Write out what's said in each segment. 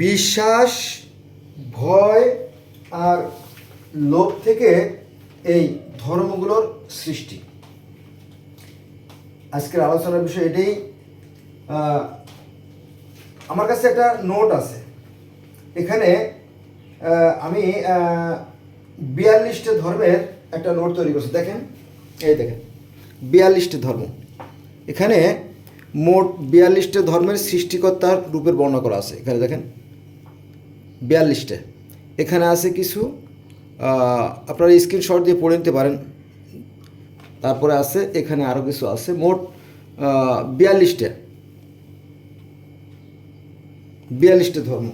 বিশ্বাস, ভয় আর লোভ থেকে এই ধর্মগুলোর সৃষ্টি। আজকের আলোচনার বিষয় এটাই। আমার কাছে একটা নোট আছে, এখানে আমি 42টা ধর্মের একটা নোট তৈরি করছি। দেখেন, এই দেখেন 42টা ধর্ম। এখানে মোট 42টা ধর্মের সৃষ্টিকর্তার রূপের বর্ণনা করা আছে। এখানে দেখেন 42টা। এখানে আছে কিছু, আপনারা স্ক্রিনশট দিয়ে পড়ে নিতে পারেন। তারপরে আছে এখানে আরও কিছু আছে, মোট 42টা ধর্ম,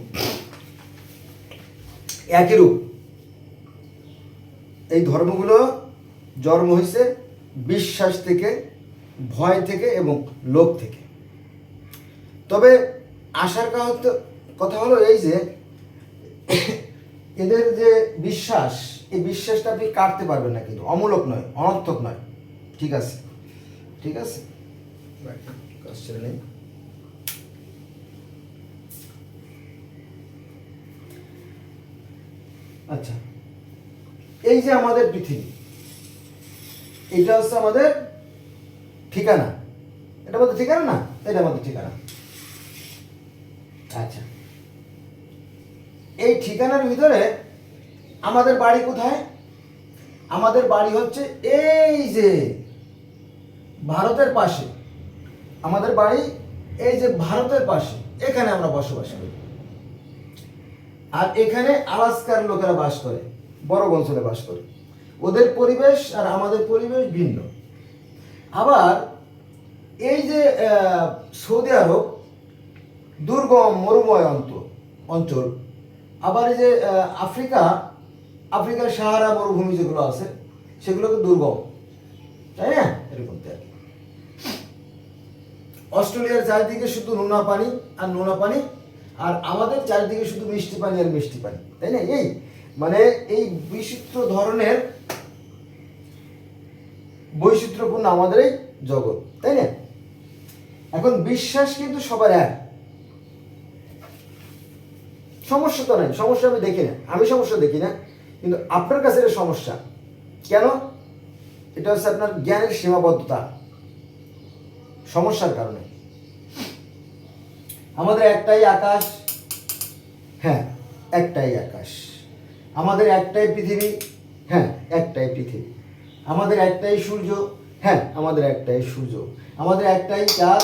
একই রূপ। এই ধর্মগুলো জন্ম হয়েছে বিশ্বাস থেকে, ভয় থেকে এবং লোভ থেকে। তবে আসার কথা হলো এই যে এদের যে বিশ্বাস, এই বিশ্বাসটা আপনি কাটতে পারবেন না, কিন্তু অমূলক নয়, অনর্থক নয়। ঠিক আছে, ঠিক আছে, কাজ ছেড়ে নেই। আচ্ছা, এই যে আমাদের পৃথিবী, এটা হচ্ছে আমাদের ঠিকানা। এটা আমাদের ঠিকানা না, এটা আমাদের ঠিকানা। আচ্ছা, এই ঠিকানার ভিতরে আমাদের বাড়ি কোথায়? আমাদের বাড়ি হচ্ছে এই যে ভারতের পাশে। আমাদের বাড়ি এই যে ভারতের পাশে, এখানে আমরা বসবাস করি। আর এখানে আলাস্কার লোকেরা বাস করে, বরফ অঞ্চলে বাস করে। ওদের পরিবেশ আর আমাদের পরিবেশ ভিন্ন। আবার এই যে সৌদি আরব দুর্গম মরুময় অঞ্চল। আবার এই যে আফ্রিকার সাহারা মরুভূমি যেগুলো আছে, সেগুলো তো দুর্গম, তাই না? এরকম। অস্ট্রেলিয়ার চারিদিকে শুধু নোনা পানি আর নোনা পানি, আর আমাদের চারিদিকে শুধু মিষ্টি পানি আর মিষ্টি পানি, তাই না? এই মানে এই বিচিত্র ধরনের বৈচিত্র্যপূর্ণ আমাদের এই জগৎ, তাই না? এখন বিশ্বাস কিন্তু সবার এক। সমস্যা তো নাই, সমস্যা আমি দেখি না, আমি সমস্যা দেখি না, কিন্তু আপনার কাছে এটা সমস্যা কেন? এটা হচ্ছে আপনার জ্ঞানের সীমাবদ্ধতা, সমস্যার কারণে। আমাদের একটাই আকাশ, হ্যাঁ একটাই আকাশ। আমাদের একটাই পৃথিবী, হ্যাঁ একটাই পৃথিবী। আমাদের একটাই সূর্য, হ্যাঁ আমাদের একটাই সূর্য। আমাদের একটাই চাঁদ,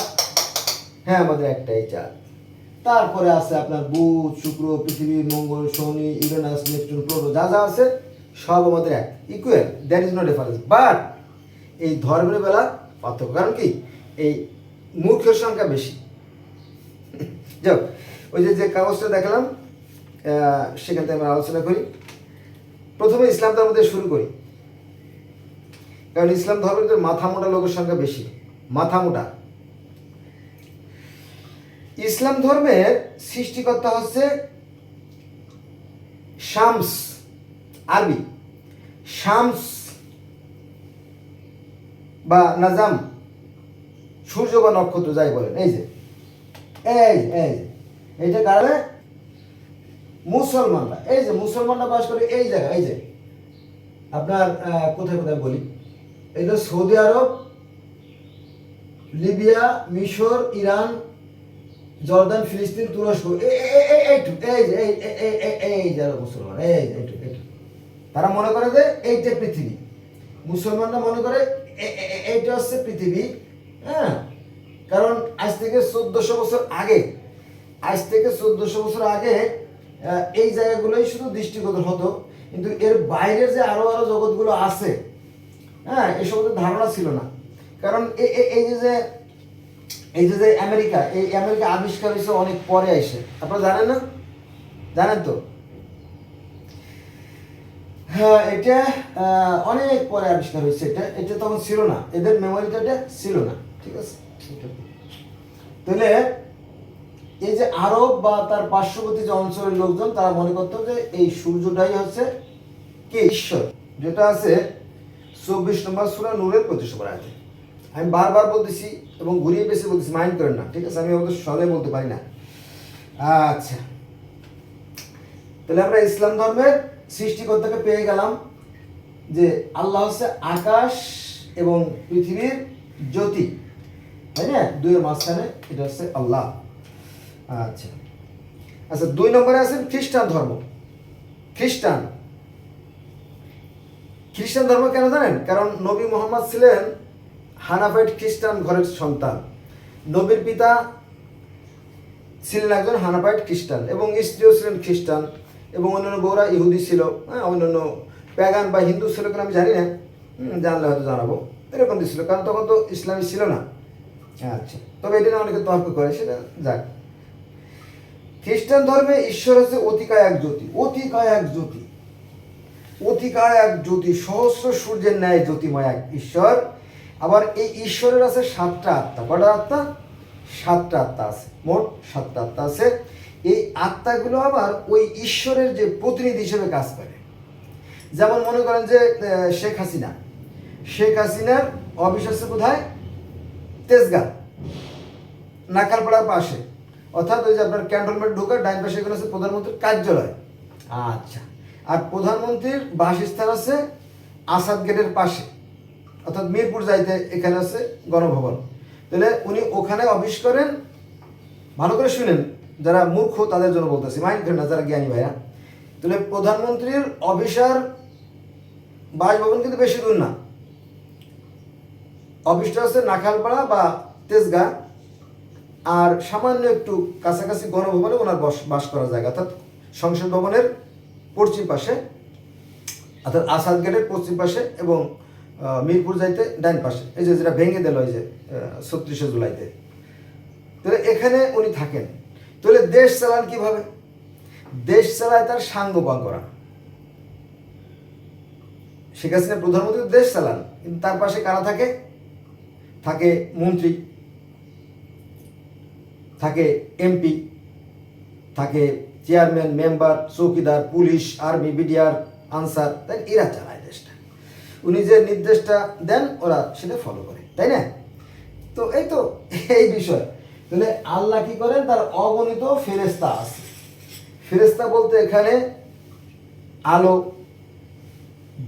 হ্যাঁ আমাদের একটাই চাঁদ। তারপরে আছে আপনার বুধ, শুক্র, পৃথিবী, মঙ্গল, শনি, ইউরেনাস, নেপচুন, প্লুটো, যা যা আছে সব আমাদের এক, equal, that is no difference. But এই ধর্মের বেলা পার্থক্য। কারণ কি? এই মূর্খের সংখ্যা বেশি। যাও, ওই যে কাগজটা দেখালাম, সেখান থেকে আমরা আলোচনা করি। প্রথমে ইসলাম ধর্ম দিয়ে শুরু করি, কারণ ইসলাম ধর্মের মাথা মোটা লোকের সংখ্যা বেশি, মাথা মোটা। ইসলাম ধর্মের সৃষ্টিকর্তা হচ্ছে শামস, আরবি শামস বা নাজাম, সূর্য বা নক্ষত্র যাই বলেন। এই যে এইটা কারণে মুসলমানরা বাস করে এই জায়গা। এই যে আপনার কোথায় কোথায় বলি, এই যে সৌদি আরব, লিবিয়া, মিশর, ইরান, জর্দান, ফিলিস্তিন, তুরস্ক, এই যারা মুসলমান, এইটু তারা মনে করে যে এইটা পৃথিবী। মুসলমানরা মনে করে এইটা হচ্ছে পৃথিবী। হ্যাঁ, কারণ আজ থেকে 1400 বছর আগে এই জায়গাগুলোই শুধু দৃষ্টিগোচর হতো, কিন্তু এর বাইরের যে আরো জগৎগুলো আছে, হ্যাঁ এসব ধারণা ছিল না। কারণ এই যে আমেরিকা আবিষ্কার হয়েছে অনেক পরে এসে, আপনারা জানেন না? জানেন তো? হ্যাঁ, এটা অনেক পরে আবিষ্কার হয়েছে। এটা তখন ছিল না, এদের মেমোরিটা এটা ছিল না। ঠিক আছে, তাহলে এই যে আরব বা তার পার্শ্ববর্তী যে অঞ্চলের লোকজন, তারা মনে করতো যে এই সূর্যটাই হচ্ছে কে? ঈশ্বর। যেটা আছে 24 নম্বর সূরা নূরের 25 নম্বর আয়াতে। আমি বারবার বলতেছি এবং ঘুরিয়ে বেশি বলতেছি, মাইন্ড করেন না, ঠিক আছে? আমি অত সহজে বলতে পারি না। আচ্ছা, তাহলে আমরা ইসলাম ধর্মের সৃষ্টিকর্তাকে পেয়ে গেলাম যে আল্লাহ হচ্ছে আকাশ এবং পৃথিবীর জ্যোতি, তাই না? দুইয়ের মাঝখানে এটা হচ্ছে আল্লাহ। আচ্ছা আচ্ছা, 2 নম্বরে আছেন খ্রিস্টান ধর্ম। খ্রিস্টান ধর্ম কেন জানেন? কারণ নবী মোহাম্মদ ছিলেন হানাফাইট খ্রিস্টান ঘরের সন্তান। নবীর পিতা ছিলেন একজন হানাফাইট খ্রিস্টান এবং স্ত্রীও ছিলেন খ্রিস্টান এবং অন্যান্য বউরা ইহুদি ছিল, হ্যাঁ, অন্যান্য প্যাগান বা হিন্দু ছিল কিনা আমি জানি না, জানলে হয়তো জানাবো, এরকম ছিল, কারণ তখন তো ইসলামী ছিল না। আচ্ছা, তবে এটা নিয়ে অনেকে তর্ক করে, সেটা যাক। খ্রিস্টান ধর্মে ঈশ্বর হচ্ছে অতিকায় এক জ্যোতি, অতিকায় এক জ্যোতি, অতিকায় এক জ্যোতি, সহস্র সূর্যের ন্যায় জ্যোতিময় এক ঈশ্বর। আবার এই ঈশ্বরের আছে 7টা আত্মা। কটা আত্মা? 7টা আত্মা আছে, মোট 7টা আত্মা আছে। এই আত্মাগুলো আবার ওই ঈশ্বরের যে প্রতিনিধি হিসেবে কাজ করে। যেমন মনে করেন যে শেখ হাসিনার অফিস আছে কোথায়? তেজগাঁ, নাকালপাড়ার পাশে, অর্থাৎ ওই যে আপনার ক্যান্টনমেন্ট ঢোকার ডাইন পাশে এখানে আছে প্রধানমন্ত্রীর কার্যালয়। আচ্ছা, আর প্রধানমন্ত্রীর বাসস্থান আছে আসাদ গেটের পাশে, অর্থাৎ মিরপুর যাইতে এখানে আছে গণভবন। তাহলে উনি ওখানে অফিস করেন। ভালো করে শুনেন, যারা মূর্খ তাদের জন্য বলতেছি, মাইন্ড করেন না যারা জ্ঞানী ভাইয়া। তাহলে প্রধানমন্ত্রীর অফিসার বাসভবন কিন্তু বেশি দূর না, অফিসটা হচ্ছে নাখালপাড়া বা তেজগাঁ, আর সামান্য একটু কাছাকাছি গণভবনে ওনার বাস করার জায়গা, অর্থাৎ সংসদ ভবনের পশ্চিম পাশে, অর্থাৎ আসাদ গেটের পশ্চিম পাশে এবং মিরপুর যাইতে ডাইন পাশে, এই যে যেটা ভেঙে দিল এই যে 36শে জুলাইতে। তাহলে এখানে উনি থাকেন। তাহলে দেশ চালান কিভাবে? দেশ চালায় তার সাঙ্গপাঙ্গরা। শেখ হাসিনা প্রধানমন্ত্রী দেশ চালান, কিন্তু তার পাশে কারা থাকে? থাকে মন্ত্রী, থাকে এমপি, থাকে চেয়ারম্যান, মেম্বার, চৌকিদার, পুলিশ, আর্মি, বিডিআর, আনসার, তাই এরা চালায় দেশটা। উনি যে নির্দেশটা দেন ওরা সেটা ফলো করে, তাই না? তো এই বিষয়। তাহলে আল্লাহ কি করেন? তার অগণিত ফেরেশতা আছে। ফেরেশতা বলতে এখানে আলো,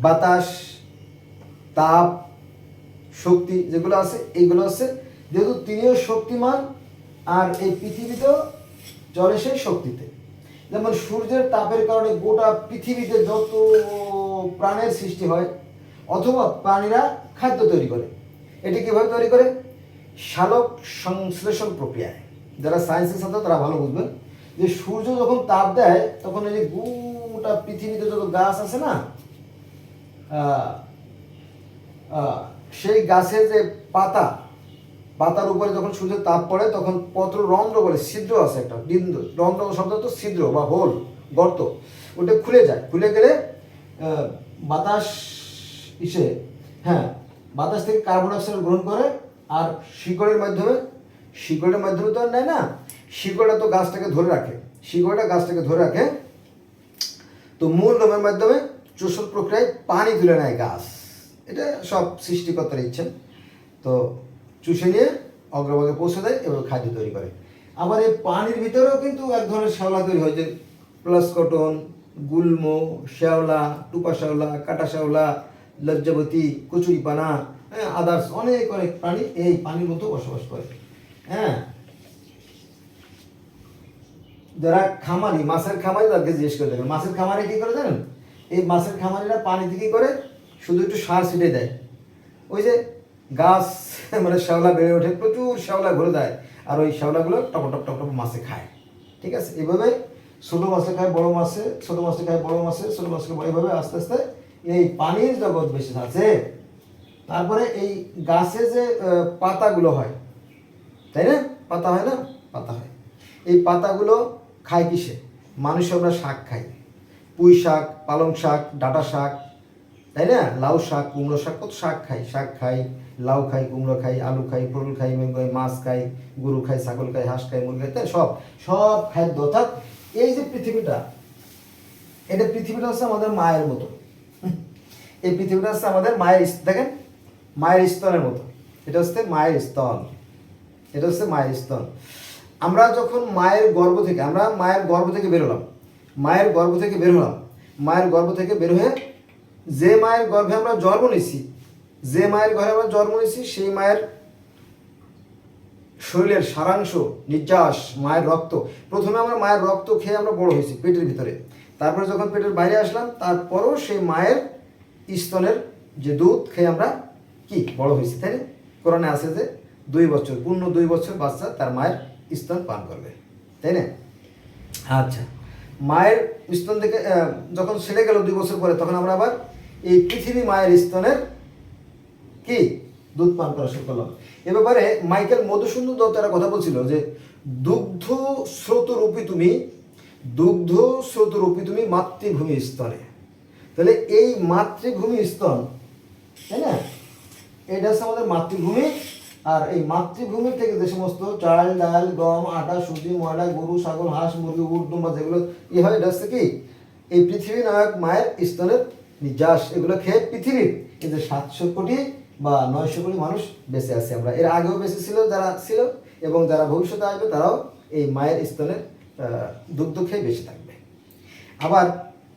বাতাস, তাপ, শক্তি যেগুলো আছে, এইগুলো আছে। যেহেতু তিনিও শক্তিমান, আর এই পৃথিবীতেও চলে সেই শক্তিতে। যেমন সূর্যের তাপের কারণে গোটা পৃথিবীতে যত প্রাণের সৃষ্টি হয়, অথবা প্রাণীরা খাদ্য তৈরি করে। এটি কিভাবে তৈরি করে? সালোক সংশ্লেষণ প্রক্রিয়ায়। যারা সায়েন্সের সাথে তারা ভালো বুঝবেন যে সূর্য যখন তাপ দেয় তখন এই যে গোটা পৃথিবীতে যত গাছ আছে না, সেই গাছের যে পাতার উপরে যখন সূর্যের তাপ পড়ে তখন পত্র রন্ধ্র বলে, ছিদ্র আছে একটা, রন্ধ্র শব্দ তো ছিদ্র বা হোল, গর্ত, ওটা খুলে যায়। খুলে গেলে বাতাস বাতাস থেকে কার্বন ডাইঅক্সাইড গ্রহণ করে, আর শিকড়ের মাধ্যমে তো আর নেয় না, শিকড়টা তো গাছটাকে ধরে রাখে, তো মূল লোমের মাধ্যমে চোষণ প্রক্রিয়ায় পানি তুলে নেয় গাছ। এটা সব সৃষ্টিকর্তার ইচ্ছেন। তো চুষে নিয়ে অগ্রভাগে পৌঁছে দেয় এবং খাদ্য তৈরি করে। আবার এই পানির ভিতরেও কিন্তু এক ধরনের শ্যাওলা তৈরি হয়, যে প্লাসকটন, গুল্ম, শ্যাওলা, টুপা শ্যাওলা, কাটা শ্যাওলা, লজ্জাবতী, কচুরিপানা, আদার্স অনেক প্রাণী এই পানির মধ্যে বসবাস করে। যারা খামারি, মাছের খামারি, তাদেরকে জিজ্ঞেস করে দেখেন মাছের খামারে কি করে জানেন? এই মাছের খামারিরা পানিতে কি করে? শুধু একটু সার ছিটে দেয়, ওই যে গাছ মানে শ্যাওলা বেড়ে ওঠে, প্রচুর শ্যাওলা ঘুরে দেয়, আর ওই শ্যাওলাগুলো টপ টপ টপ টপ মাছে খায়। ঠিক আছে, এভাবে ছোটো মাছে খায় বড়ো মাছে, ছোটো মাছে খায় বড়ো মাছে, ছোটো মাছকে এইভাবে আস্তে আস্তে এই পানির জগৎ বেশি আছে। তারপরে এই গাছে যে পাতাগুলো হয়, তাই না? পাতা হয় না? পাতা হয়। এই পাতাগুলো খায় কিসে? মানুষ আমরা শাক খাই, পুঁই শাক, পালং শাক, ডাঁটা শাক, তাই না? লাউ শাক, কুমড়ো শাক, কত শাক খাই, লাউ খাই, কুমড়ো খাই, আলু খাই, পটল খাই, মাছ খাই, গরু খাই, ছাগল খাই, হাঁস খাই, মুরগি খাই, তাই সব খাদ্য। অর্থাৎ এই যে পৃথিবীটা হচ্ছে আমাদের মায়ের মতো। এই পৃথিবীটা হচ্ছে আমাদের মায়ের, দেখেন মায়ের স্তনের মতো। এটা হচ্ছে মায়ের স্তন। আমরা যখন মায়ের গর্ভ থেকে বেরোলাম, মায়ের গর্ভ থেকে বের হলাম, মায়ের গর্ভ থেকে বের হয়ে যে মায়ের গর্ভে আমরা জন্ম নিছি, যে মায়ের ঘরে আমরা জন্ম নিছি সেই মায়ের শরীরের সারাংশ, নির্যাস, মায়ের রক্ত, প্রথমে আমরা মায়ের রক্ত খেয়ে আমরা বড় হয়েছি পেটের ভিতরে, তারপরে যখন পেটের বাইরে আসলাম তারপরও সেই মায়ের স্তনের যে দুধ খেয়ে আমরা কি বড় হয়েছি, তাই না? কোরআনে আছে যে 2 বছর, পূর্ণ 2 বছর বাচ্চা তার মায়ের স্তন পান করবে, তাই না? আচ্ছা, মায়ের স্তন থেকে যখন ছেড়ে গেল 2 বছর পরে, তখন আমরা আবার এই পৃথিবী মায়ের স্তনের কি দুধ পান করা শুরু করলাম। এ ব্যাপারে মাইকেল মধুসূদন দত্ত একটা কথা বলছিল যে দুগ্ধ স্রোতরূপী তুমি, দুগ্ধ স্রোতরূপী তুমি মাতৃভূমি স্তনে। তাহলে এই মাতৃভূমি স্তন, তাই না, এটা হচ্ছে আমাদের মাতৃভূমি। আর এই মাতৃভূমি থেকে যে সমস্ত চাল, ডাল, গম, আটা, সুজি, ময়লা, গরু, ছাগল, হাঁস, মুরগি, উট, দুম্বা যেগুলো হয়, এটা হচ্ছে কি এই পৃথিবী নায়ক মায়ের স্তনের নির্যাস। এগুলো খেয়ে পৃথিবীর এই যে 700 কোটি বা 900 কোটি মানুষ বেঁচে আছে। আমরা এর আগেও বেঁচে ছিল যারা ছিল, এবং যারা ভবিষ্যতে আসবে তারাও এই মায়ের স্তনের দুগ্ধ খেয়ে বেঁচে থাকবে। আবার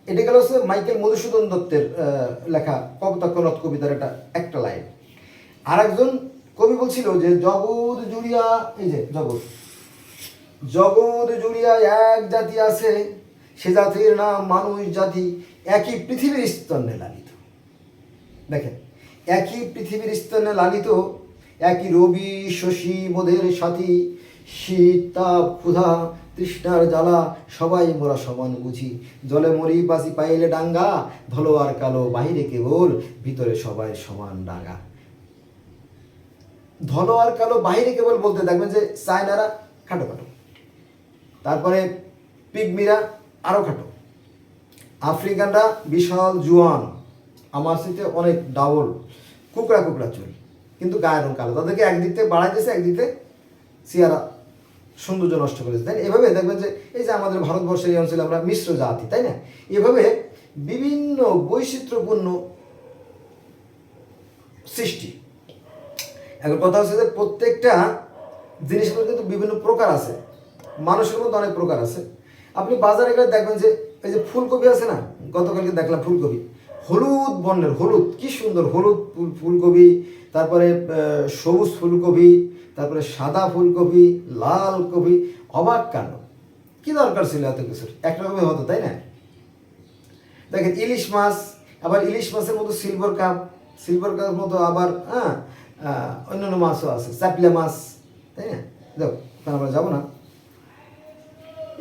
এটা গেল হচ্ছে মাইকেল মধুসূদন দত্তের লেখা কপোতাক্ষ কবিতার একটা লাইন। আর একজন কবি বলছিল যে জগৎ জুড়িয়া, এই যে জগৎ জুড়িয়া এক জাতি আছে, সে জাতির নাম মানুষ জাতি, একই পৃথিবীর স্তনে লালিত। দেখেন, একই পৃথিবীর স্তনে লালিত, একই রবি শশী মোদের সাথী, শীত তাপ ক্ষুধা তৃষ্ণার জ্বালা সবাই মোরা সমান বুঝি, জলে মরি বাঁচি পাইলে ডাঙ্গা, ধলো আর কালো বাহিরে কেবল, ভিতরে সবাই সমান ডাঙ্গা। ধলো আর কালো বাহিরে কেবল বলতে দেখবেন যে চায়নারা খাটো খাটো, তারপরে পিগমিরা আরও খাটো, আফ্রিকানরা বিশাল জুয়ান, আমার সাথে অনেক ডাবল, কুকড়া কুকড়া চুল, কিন্তু গায়ের রং কালো। তাদেরকে একদিক থেকে বাড়াইতেছে, একদিক থেকে চেহারা সৌন্দর্য নষ্ট করেছে, তাই না? এভাবে দেখবেন যে এই যে আমাদের ভারতবর্ষের এই অঞ্চলে আমরা মিশ্র জাতি, তাই না? এভাবে বিভিন্ন বৈচিত্র্যপূর্ণ সৃষ্টি। এখন কথা হচ্ছে যে প্রত্যেকটা জিনিসের মধ্যে কিন্তু বিভিন্ন প্রকার আছে, মানুষের মধ্যে অনেক প্রকার আছে। আপনি বাজারে গেলে দেখবেন যে এই যে ফুলকপি আছে না, গতকালকে দেখলাম ফুলকপি হলুদ বর্ণের, হলুদ, কি সুন্দর হলুদ ফুলকপি, তারপরে সবুজ ফুলকপি, তারপরে সাদা ফুলকপি, লাল কপি। অবাক কেন, কি দরকার ছিল এত কিছুর? একরকমই হতো, তাই না? দেখেন ইলিশ মাছ, আবার ইলিশ মাছের মতো সিলভার কাপ মতো আবার অন্যান্য মাছও আছে, চাপলা মাছ, তাই না? দেখো আমরা যাবো না।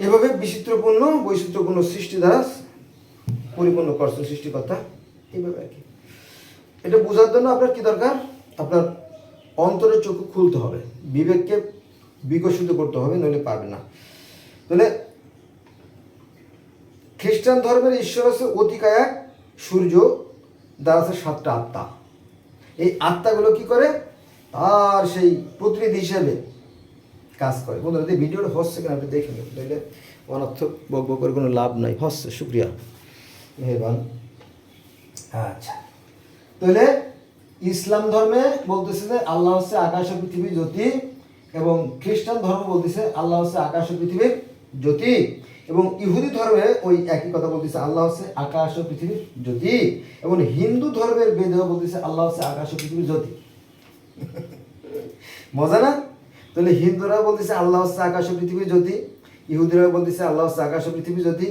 এভাবে বৈচিত্র্যপূর্ণ সৃষ্টি দ্বারা পরিপূর্ণ করছেন সৃষ্টিকর্তা, এইভাবে আর কি। এটা বোঝার জন্য আপনার কি দরকার? আপনার অন্তরের চক্ষু খুলতে হবে, বিবেককে বিকশিত করতে হবে, নইলে পারবে না। তাহলে খ্রিস্টান ধর্মের ঈশ্বর হচ্ছে অতিকায় সূর্য, দ্বারা আছে 7টা আত্মা। এই আত্মাগুলো কি করে? আর সেই প্রতিনিধি হিসেবে কাজ করে। বন্ধুরা, যদি ভিডিওটা হচ্ছে কিনা আপনি দেখে নেবেন, তাহলে অনর্থক বক করে কোনো লাভ নাই। হচ্ছে, শুক্রিয়া, মেহরবান। আচ্ছা, তাহলে ইসলাম ধর্মে বলতেছে যে আল্লাহ হচ্ছে আকাশ ও পৃথিবীর জ্যোতি, এবং খ্রিস্টান ধর্ম বলতেছে আল্লাহ হচ্ছে আকাশ ও পৃথিবীর জ্যোতি, এবং ইহুদি ধর্মে ওই একই কথা বলতেছে আল্লাহ হচ্ছে আকাশ ও পৃথিবীর জ্যোতি, এবং হিন্দু ধর্মের বেদেও বলতেছে আল্লাহ হচ্ছে আকাশ ও পৃথিবীর জ্যোতি। মজা না? তাহলে হিন্দুরাও বলতেছে আল্লাহ হচ্ছে আকাশ ও পৃথিবীর জ্যোতি, ইহুদিরাও বলতেছে আল্লাহ হচ্ছে আকাশ ও পৃথিবীর জ্যোতি,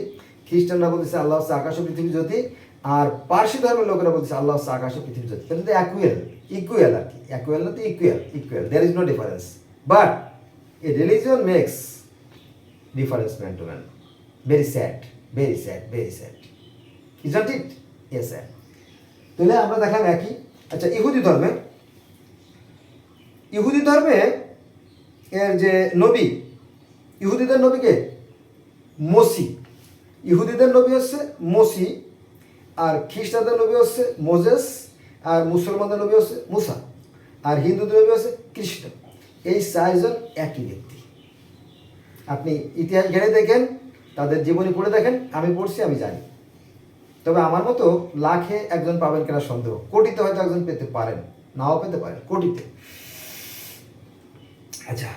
খ্রিস্টানরা বলতেছে আল্লাহ হচ্ছে আকাশ ও পৃথিবীর জ্যোতি, আর পার্সি ধর্মের লোকেরা বলতেছে আল্লাহ হচ্ছে আকাশ ও পৃথিবীর জ্যোতি। তাহলে ইকুয়াল আর কি, ইকুয়াল না তো equal, there is no difference, but a religion makes difference man to man. Very sad, isn't it? Yes sir. তাহলে আমরা দেখলাম একই। আচ্ছা, ইহুদি ধর্মে এর যে নবী, ইহুদিদের নবীকে মসি, ইহুদিদের নবী হচ্ছে মসি, আর খ্রিস্টানদের নবী হচ্ছে মোজেস, আর মুসলমানদের নবী হচ্ছে মুসা, আর হিন্দুদের নবী হচ্ছে কৃষ্ণ। এই 4 জন একই ব্যক্তি। আপনি ইতিহাস ঘেরে দেখেন, তাদের জীবনী পড়ে দেখেন, আমি পড়ছি, আমি জানি। তবে আমার মতো লাখে একজন পাবেন কিনা সন্দেহ, কোটিতে হয়তো একজন পেতে পারেন, নাও পেতে পারেন, কোটিতে। আচ্ছা,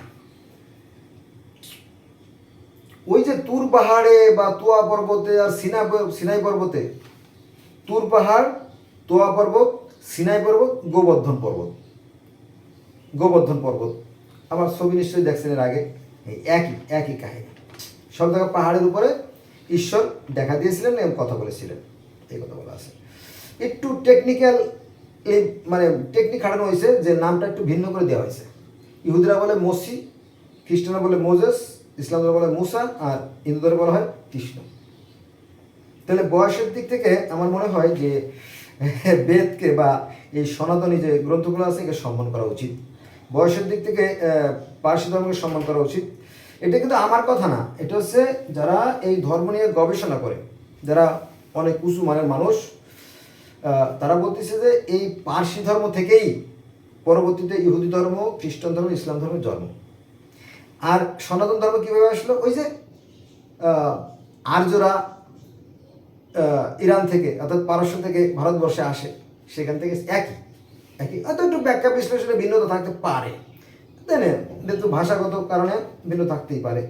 ওই যে তুর পাহাড়ে বা তোয়া পর্বতে আর সিনাই পর্বতে, তুর পাহাড়, তোয়া পর্বত, সিনাই পর্বত, গোবর্ধন পর্বত আমার ছবি নিশ্চয়ই দেখছেন এর আগে। এই একই একই কাহিনী, সব জায়গায় পাহাড়ের উপরে ঈশ্বর দেখা দিয়েছিলেন এবং কথা বলেছিলেন, এই কথা বলা আছে। একটু টেকনিক্যাল, মানে টেকনিক খাটানো হয়েছে যে নামটা একটু ভিন্ন করে দেওয়া হয়েছে। ইহুদিরা বলে মসি, খ্রিস্টানরা বলে মোজেস, ইসলামরা বলে মুসা, আর হিন্দুদের বলা হয় কৃষ্ণ। তাহলে বয়সের দিক থেকে আমার মনে হয় যে বেদকে বা এই সনাতনী যে গ্রন্থগুলো আছে একে সম্মান করা উচিত। বয়সের দিক থেকে পার্সি ধর্মকে সম্মান করা উচিত। এটা কিন্তু আমার কথা না, এটা হচ্ছে যারা এই ধর্ম নিয়ে গবেষণা করে, যারা অনেক উঁচু মানের মানুষ, তারা বলতেছে যে এই পার্সি ধর্ম থেকেই পরবর্তীতে ইহুদি ধর্ম, খ্রিস্টান ধর্ম, ইসলাম ধর্মের জন্ম। আর সনাতন ধর্ম কীভাবে আসলো? ওই যে আর্যরা ইরান থেকে অর্থাৎ পারস্য থেকে ভারতবর্ষে আসে, সেখান থেকে একই একই হয়তো একটু ব্যাখ্যা বিশ্লেষণে ভিন্নতা থাকতে পারে, তাই না? যেহেতু ভাষাগত কারণে ভিন্ন থাকতেই পারে,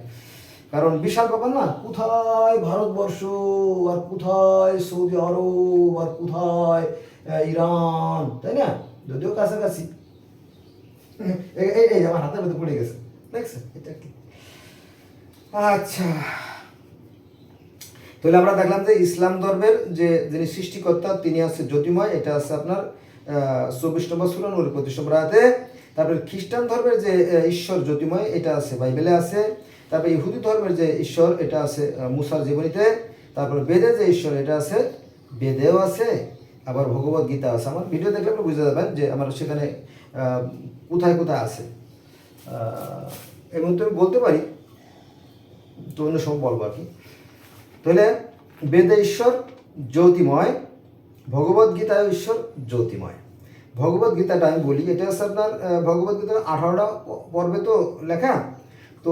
কারণ বিশাল ব্যাপার না, কোথায় ভারতবর্ষ আর কোথায় সৌদি আরব আর কোথায় ইরান, তাই না? যদিও কাছাকাছি। এই আমার হাতের মধ্যে পড়ে গেছে, দেখছেন এটা কি? আচ্ছা, তাহলে আমরা দেখলাম যে ইসলাম ধর্মের যে যিনি সৃষ্টিকর্তা তিনি আছে জ্যোতিময়, এটা আছে আপনার 24 নম্বর সূরা নূর 25 নম্বর আয়াতে। তারপরে খ্রিস্টান ধর্মের যে ঈশ্বর জ্যোতিময় এটা আছে বাইবেলে আছে। তারপরে ইহুদি ধর্মের যে ঈশ্বর এটা আছে মুসার জীবনীতে। তারপরে বেদে যে ঈশ্বর এটা আছে বেদেও আছে, আবার ভগবত গীতা আছে। আমার ভিডিও দেখলে আপনি বুঝতে যাবেন যে আমার সেখানে কোথায় কোথায় আছে, এবং তো আমি বলতে পারি, তো অন্য সব বলবো আর কি। তাহলে বেদে ঈশ্বর জ্যোতিময়, ভগবত গীতায় ঈশ্বর জ্যোতিময়। ভগবত গীতাটা আমি বলি, এটা হচ্ছে আপনার ভগবত গীতার 18টা পর্বে তো লেখা, তো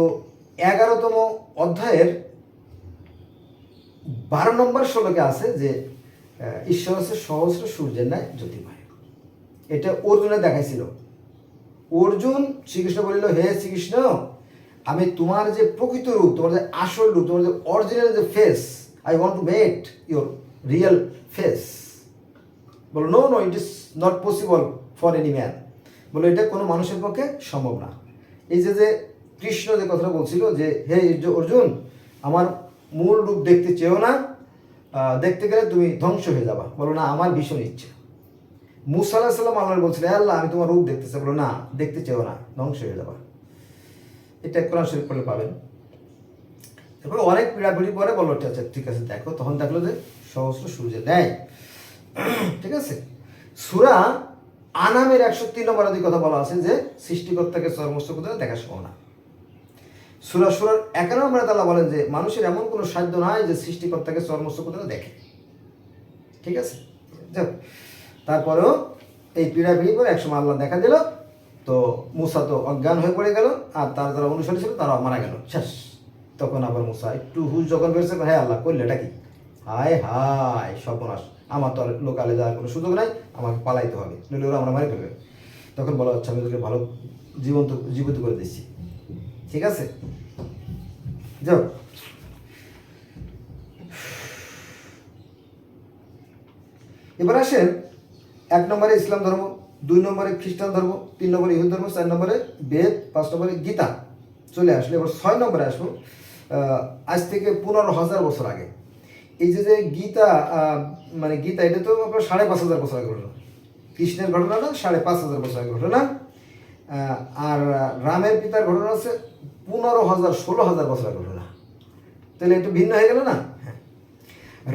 11তম অধ্যায়ের 12 নম্বর শ্লোকে আছে যে ঈশ্বর হচ্ছে সহস্র সূর্যের ন্যায় জ্যোতিময়। এটা অর্জুনে দেখাইছিল। অর্জুন শ্রীকৃষ্ণ বলিল, হে শ্রীকৃষ্ণ, আমি তোমার যে প্রকৃত রূপ, তোমার যে আসল রূপ, তোমার যে অরিজিনাল যে face, I want to meet your real face. বলো no no, it is not possible for any man. বলো এটা কোনো মানুষের পক্ষে সম্ভব না। এই যে কৃষ্ণ যে কথাটা বলছিল যে হে অর্জুন, আমার মূল রূপ দেখতে চেয়েও না, দেখতে গেলে তুমি ধ্বংস হয়ে যাবা। বলো না, আমার ভীষণ ইচ্ছে। মুসা আলাইহিস সালাম আল্লাহ বলছিলেন, আল্লাহ আমি তোমার রূপ দেখতে চাই। বলো না, দেখতে চেয়েও না, ধ্বংস হয়ে যাবা। এটা কোরআন শরীফ পড়লে পাবেন। তারপরে অনেক পীড়াপিড়ি পরে বললো আচ্ছা ঠিক আছে দেখো, তখন দেখলো যে সহস্র সূর্য দেয়। ঠিক আছে, সূরা আনামের 103 নম্বর আদি কথা বলা আছে যে সৃষ্টিকর্তাকে সর্বস্ব কোথাও দেখা সম্ভব না। সূরার 51 নম্বরে আল্লাহ বলেন যে মানুষের এমন কোনো সাধ্য নাই যে সৃষ্টিকর্তাকে সর্বস্ব কোথাও দেখে। ঠিক আছে, তারপরেও এই পীড়াপিড়ি পরে একসময় আল্লাহ দেখা দিল, তো মুসা তো অজ্ঞান হয়ে পড়ে গেল, আর তার যারা অনুসারী ছিল তারাও মারা গেল, শেষ। তখন আবার মুসা একটু হুশ যখন বেরোছে, হ্যাঁ আল্লাহ করলে এটা কি? হায় হায় সর্বনাশ, আমার তো আর লোকালে যাওয়ার কোনো সুযোগ নাই, আমাকে পালাইতে হবে, নইলে ওরা আমরা মারি ফেলবে। তখন বলা হচ্ছে আমি তোকে ভালো জীবিত করে দিচ্ছি। ঠিক আছে, যাও। এবার আসেন 1 নম্বরে ইসলাম ধর্ম, 2 নম্বরে খ্রিস্টান ধর্ম, 3 নম্বরে ইহুদি ধর্ম, 4 নম্বরে বেদ, 5 নম্বরে গীতা চলে আসলো। এবার 6 নম্বরে আসবো, আজ থেকে 15,000 বছর আগে। এই যে গীতা, মানে গীতা এটা তো আপনার 5,500 বছর আগে ঘটনা, কৃষ্ণের ঘটনা না, 5,500 বছর আগে ঘটনা। আর রামের পিতার ঘটনা আছে 16,000 বছর আগে ঘটনা। তাহলে একটু ভিন্ন হয়ে গেল না? হ্যাঁ,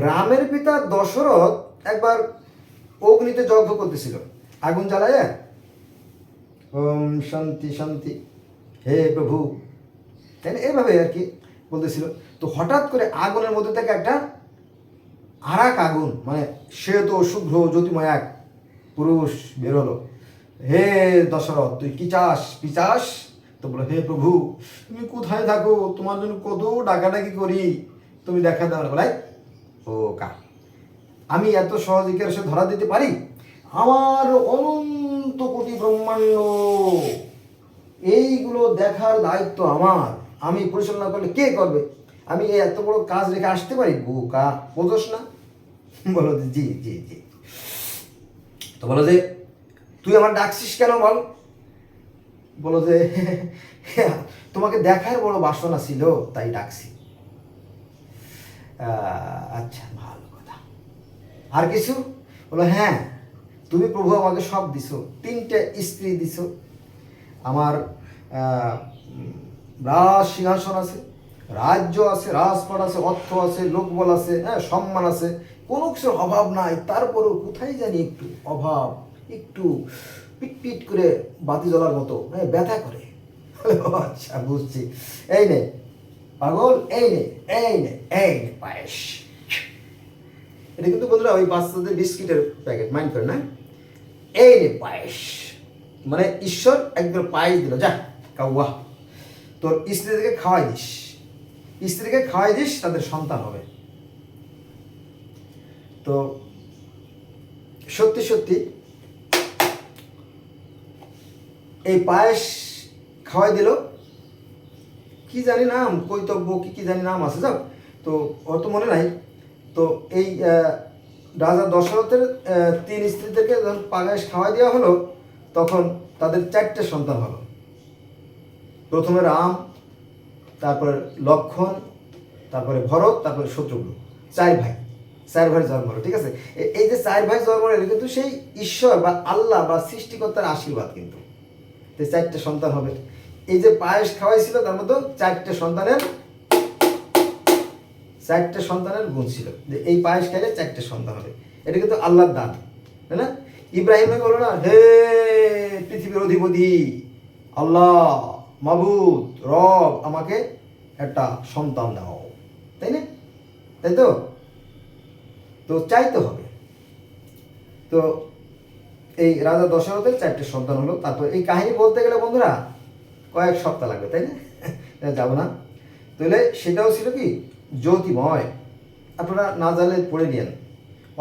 রামের পিতা দশরথ একবার অগ্নিতে যজ্ঞ করতেছিল, আগুন জ্বালায়, ওম শান্তি শান্তি হে প্রভু, তাই না, এইভাবে আর কি বলতেছিল। তো হঠাৎ করে আগুনের মধ্যে থেকে একটা আরাক আগুন, মানে শ্বেত শুভ্র জ্যোতিময় এক পুরুষ বের হলো। হে দশরথ, তুই কি চাস পিচাস? তো বলো, হে প্রভু তুমি কোথায় থাকো, তোমার জন্য কত ডাকাডাকি করি, তুমি দেখা দাও না। বলাই, ও কা, আমি এত সহজে কি সে ধরা দিতে পারি? আমার অনন্ত কোটি ব্রহ্মাণ্ড, এইগুলো দেখার দায়িত্ব আমার, আমি পরিচালনা করলে কে করবে? আমি এত বড় কাজ রেখে আসতে পারি? বোকা, বোঝোস না? বলো যে জি জি জি। তো বলো যে তুই আমার ডাকছিস কেন বল? বলো যে তোমাকে দেখার বড় বাসনা ছিল তাই ডাকছি। আচ্ছা, ভালো কথা। আর কিছু? বলো হ্যাঁ, তুমি প্রভু আমাকে সব দিছো, 3টে স্ত্রী দিছো, আমার রাজ সিংহাসন আছে, রাজ্য আছে, রাজপাট আছে, অর্থ আছে, লোকবল আছে, হ্যাঁ, সম্মান আছে, কোনো কিছুর অভাব নাই। তারপরেও কোথায় জানি একটু অভাব, একটু পিট পিট করে বাতি জ্বলার মতো ব্যথা করে। আচ্ছা, বুঝছি। এই নে পাগল, এই নে এই নে এই নে পায়েস। এটা কিন্তু বন্ধুরা ওই বাচ্চাদের বিস্কিটের প্যাকেট, মাইন্ড করে না? এই নে পায়েস, মানে ঈশ্বর একবার পায়েস দিল, যা কাউয়া, তোর স্ত্রীদেরকে খাওয়াই দিস, স্ত্রীকে খাওয়াই দিস, তাদের সন্তান হবে। তো সত্যি সত্যি এই পায়েস খাওয়াই দিল। কি জানি নাম, কৈতব্য কি জানি নাম আছে, যাও, তো ওর তো মনে নাই। তো এই রাজা দশরথের 3 স্ত্রীদেরকে যখন পায়েস খাওয়াই দেওয়া হলো, তখন তাদের 4টে সন্তান হলো। প্রথমে রাম, তারপরে লক্ষ্মণ, তারপরে ভরত, তারপরে শত্রুঘ্ন, 4 ভাই, 4 ভাই জন্ম হলো। ঠিক আছে, এই যে 4 ভাই জন্ম হলো কিন্তু সেই ঈশ্বর বা আল্লাহ বা সৃষ্টিকর্তার আশীর্বাদ, কিন্তু 4টে সন্তান হবে। এই যে পায়েস খাওয়াইছিল তার মধ্যে 4টে সন্তানের গুণ ছিল, যে এই পায়েস খাইলে 4টে সন্তান হবে। এটা কিন্তু আল্লাহর দান, তাই না? ইব্রাহিম বলো না, হে পৃথিবীর অধিপতি আল্লাহ, মাবুদ, রব, আমাকে একটা সন্তান দাও, তাই না? তাই তো? তো চাইতে হবে। তো এই রাজা দশরথের 4টে সন্তান হলো। তারপর এই কাহিনী বলতে গেলে বন্ধুরা কয়েক সপ্তাহ লাগবে, তাই না? যাবো না। তাহলে সেটাও ছিল কি জ্যোতিময়। আপনারা না জানলে পড়ে নিয়েন,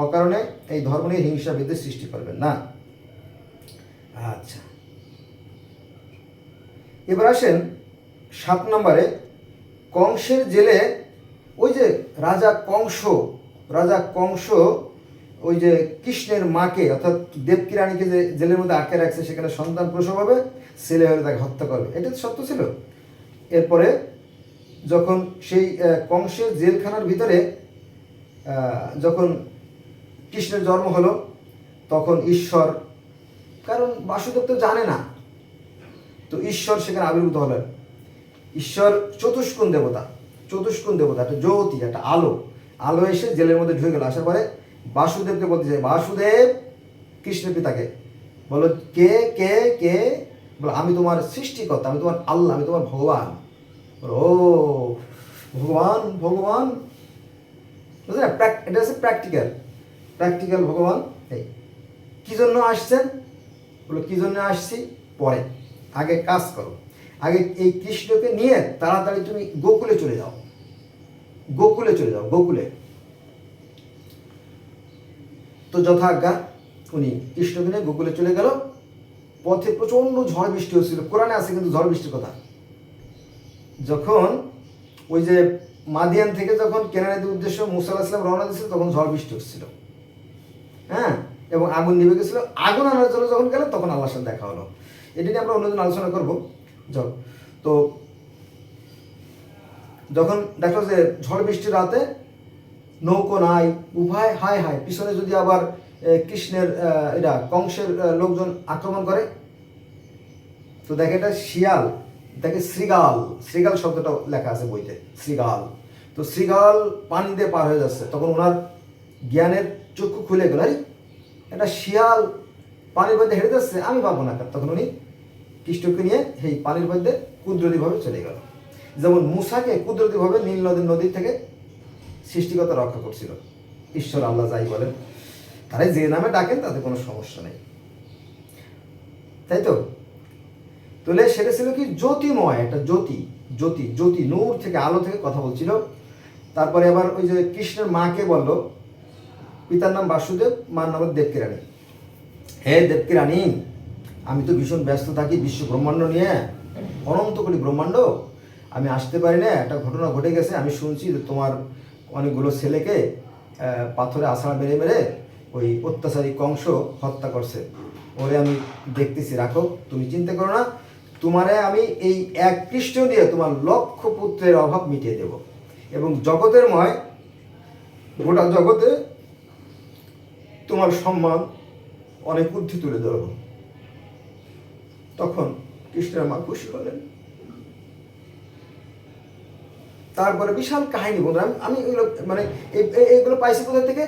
অকারণে এই ধর্ম নিয়ে হিংসা বিদ্বেষ সৃষ্টি করবেন না। আচ্ছা, এবার আসেন 7 নম্বরে, কংসের জেলে ওই যে রাজা কংস ওই যে কৃষ্ণের মাকে অর্থাৎ দেবকী রানীকে যে জেলের মধ্যে আটকে রাখছে, সেখানে সন্তান প্রসব হবে, ছেলে হলে তাকে হত্যা করবে, এটা তো সত্য ছিল। এরপরে যখন সেই কংসের জেলখানার ভিতরে যখন কৃষ্ণের জন্ম হলো, তখন ঈশ্বর, কারণ বাসুদেব তো জানে না, তো ঈশ্বর সেখানে আবির্ভূত হলেন। ঈশ্বর চতুষ্কোণ দেবতা, একটা জ্যোতি, একটা আলো এসে জেলের মধ্যে ঢুকে গেল। আসার পরে বাসুদেবকে বলতে চাই, বাসুদেব, কৃষ্ণের পিতাকে বলো, কে কে কে? বলো, আমি তোমার সৃষ্টিকর্তা, আমি তোমার আল্লাহ, আমি তোমার ভগবান। বলো, ও ভগবান, বুঝলেন? এটা হচ্ছে প্র্যাকটিক্যাল ভগবান। এই কি জন্য আসছেন? বলো, কি জন্য আসছি পরে, আগে কাজ করো। আগে এই কৃষ্ণকে নিয়ে তাড়াতাড়ি তুমি গোকুলে চলে যাও। তো যথাজ্ঞা উনি কৃষ্ণকে নিয়ে গোকুলে চলে গেল। পথে প্রচণ্ড ঝড় বৃষ্টি হচ্ছিল, কোরআনে আছে কিন্তু ঝড় বৃষ্টির কথা। যখন ওই যে মাদিয়ান থেকে যখন কেনানের উদ্দেশ্য মুসা আলাইহিস সালাম রওনা দিয়েছিল, তখন ঝড় বৃষ্টি হচ্ছিল, হ্যাঁ, এবং আগুন নিভে গেছিল। আগুন আনার জন্য যখন গেলেন, তখন আল্লাহর সাথে দেখা হলো। এটা নিয়ে আমরা অন্যদিন আলোচনা করবো। তো যখন দেখলো যে ঝড় বৃষ্টির রাতে নৌকো নাই, উভয় হায় হায়, পিছনে যদি আবার কৃষ্ণের এটা কংসের লোকজন আক্রমণ করে, তো দেখে এটা শিয়াল, দেখে শ্রীগাল শব্দটা লেখা আছে বইতে, শ্রীগাল। তো শ্রীগাল পানি দিয়ে পার হয়ে যাচ্ছে, তখন ওনার জ্ঞানের চক্ষু খুলে গেল, আরে একটা শিয়াল পানির মধ্যে হেঁটে যাচ্ছে, আমি পাবো না। তখন উনি কৃষ্ণকে নিয়ে এই পানির মধ্যে কুদরতিভাবে চলে গেল। যেমন মুসাকে কুদরতিভাবে নীল নদী থেকে সৃষ্টিকর্তা রক্ষা করছিল। ঈশ্বর আল্লাহ যাই বলেন, তারাই যে নামে ডাকেন তাতে কোনো সমস্যা নেই, তাই তো? তাহলে সেটা ছিল কি জ্যোতিময়, একটা জ্যোতি, নূর থেকে, আলো থেকে কথা বলছিল। তারপরে আবার ওই যে কৃষ্ণের মাকে বলল, পিতার নাম বাসুদেব, মার নাম দেবকী রানী। হে দেবকী রানী, আমি তো ভীষণ ব্যস্ত থাকি বিশ্ব ব্রহ্মাণ্ড নিয়ে, অনন্ত কোটি ব্রহ্মাণ্ড, আমি আসতে পারি না, একটা ঘটনা ঘটে গেছে, আমি শুনছি যে তোমার অনেকগুলো ছেলেকে পাথরে আছাড় মেরে মেরে ওই অত্যাচারী কংস হত্যা করছে, ওরে আমি দেখতেছি, রাখো, তুমি চিন্তা করো না, তোমারে আমি এই এক পৃষ্ঠ দিয়ে তোমার লক্ষ পুত্রের অভাব মিটিয়ে দেব, এবং জগতের ময় গোটা জগতে তোমার সম্মান অনেক ঊর্ধ্বে তুলে ধরব। তখন কৃষ্ণের মা খুশি হলেন। তারপরে বিশাল কাহিনী, বন্ধুরা আমি এগুলো মানে এইগুলো পাইছি কোথা থেকে,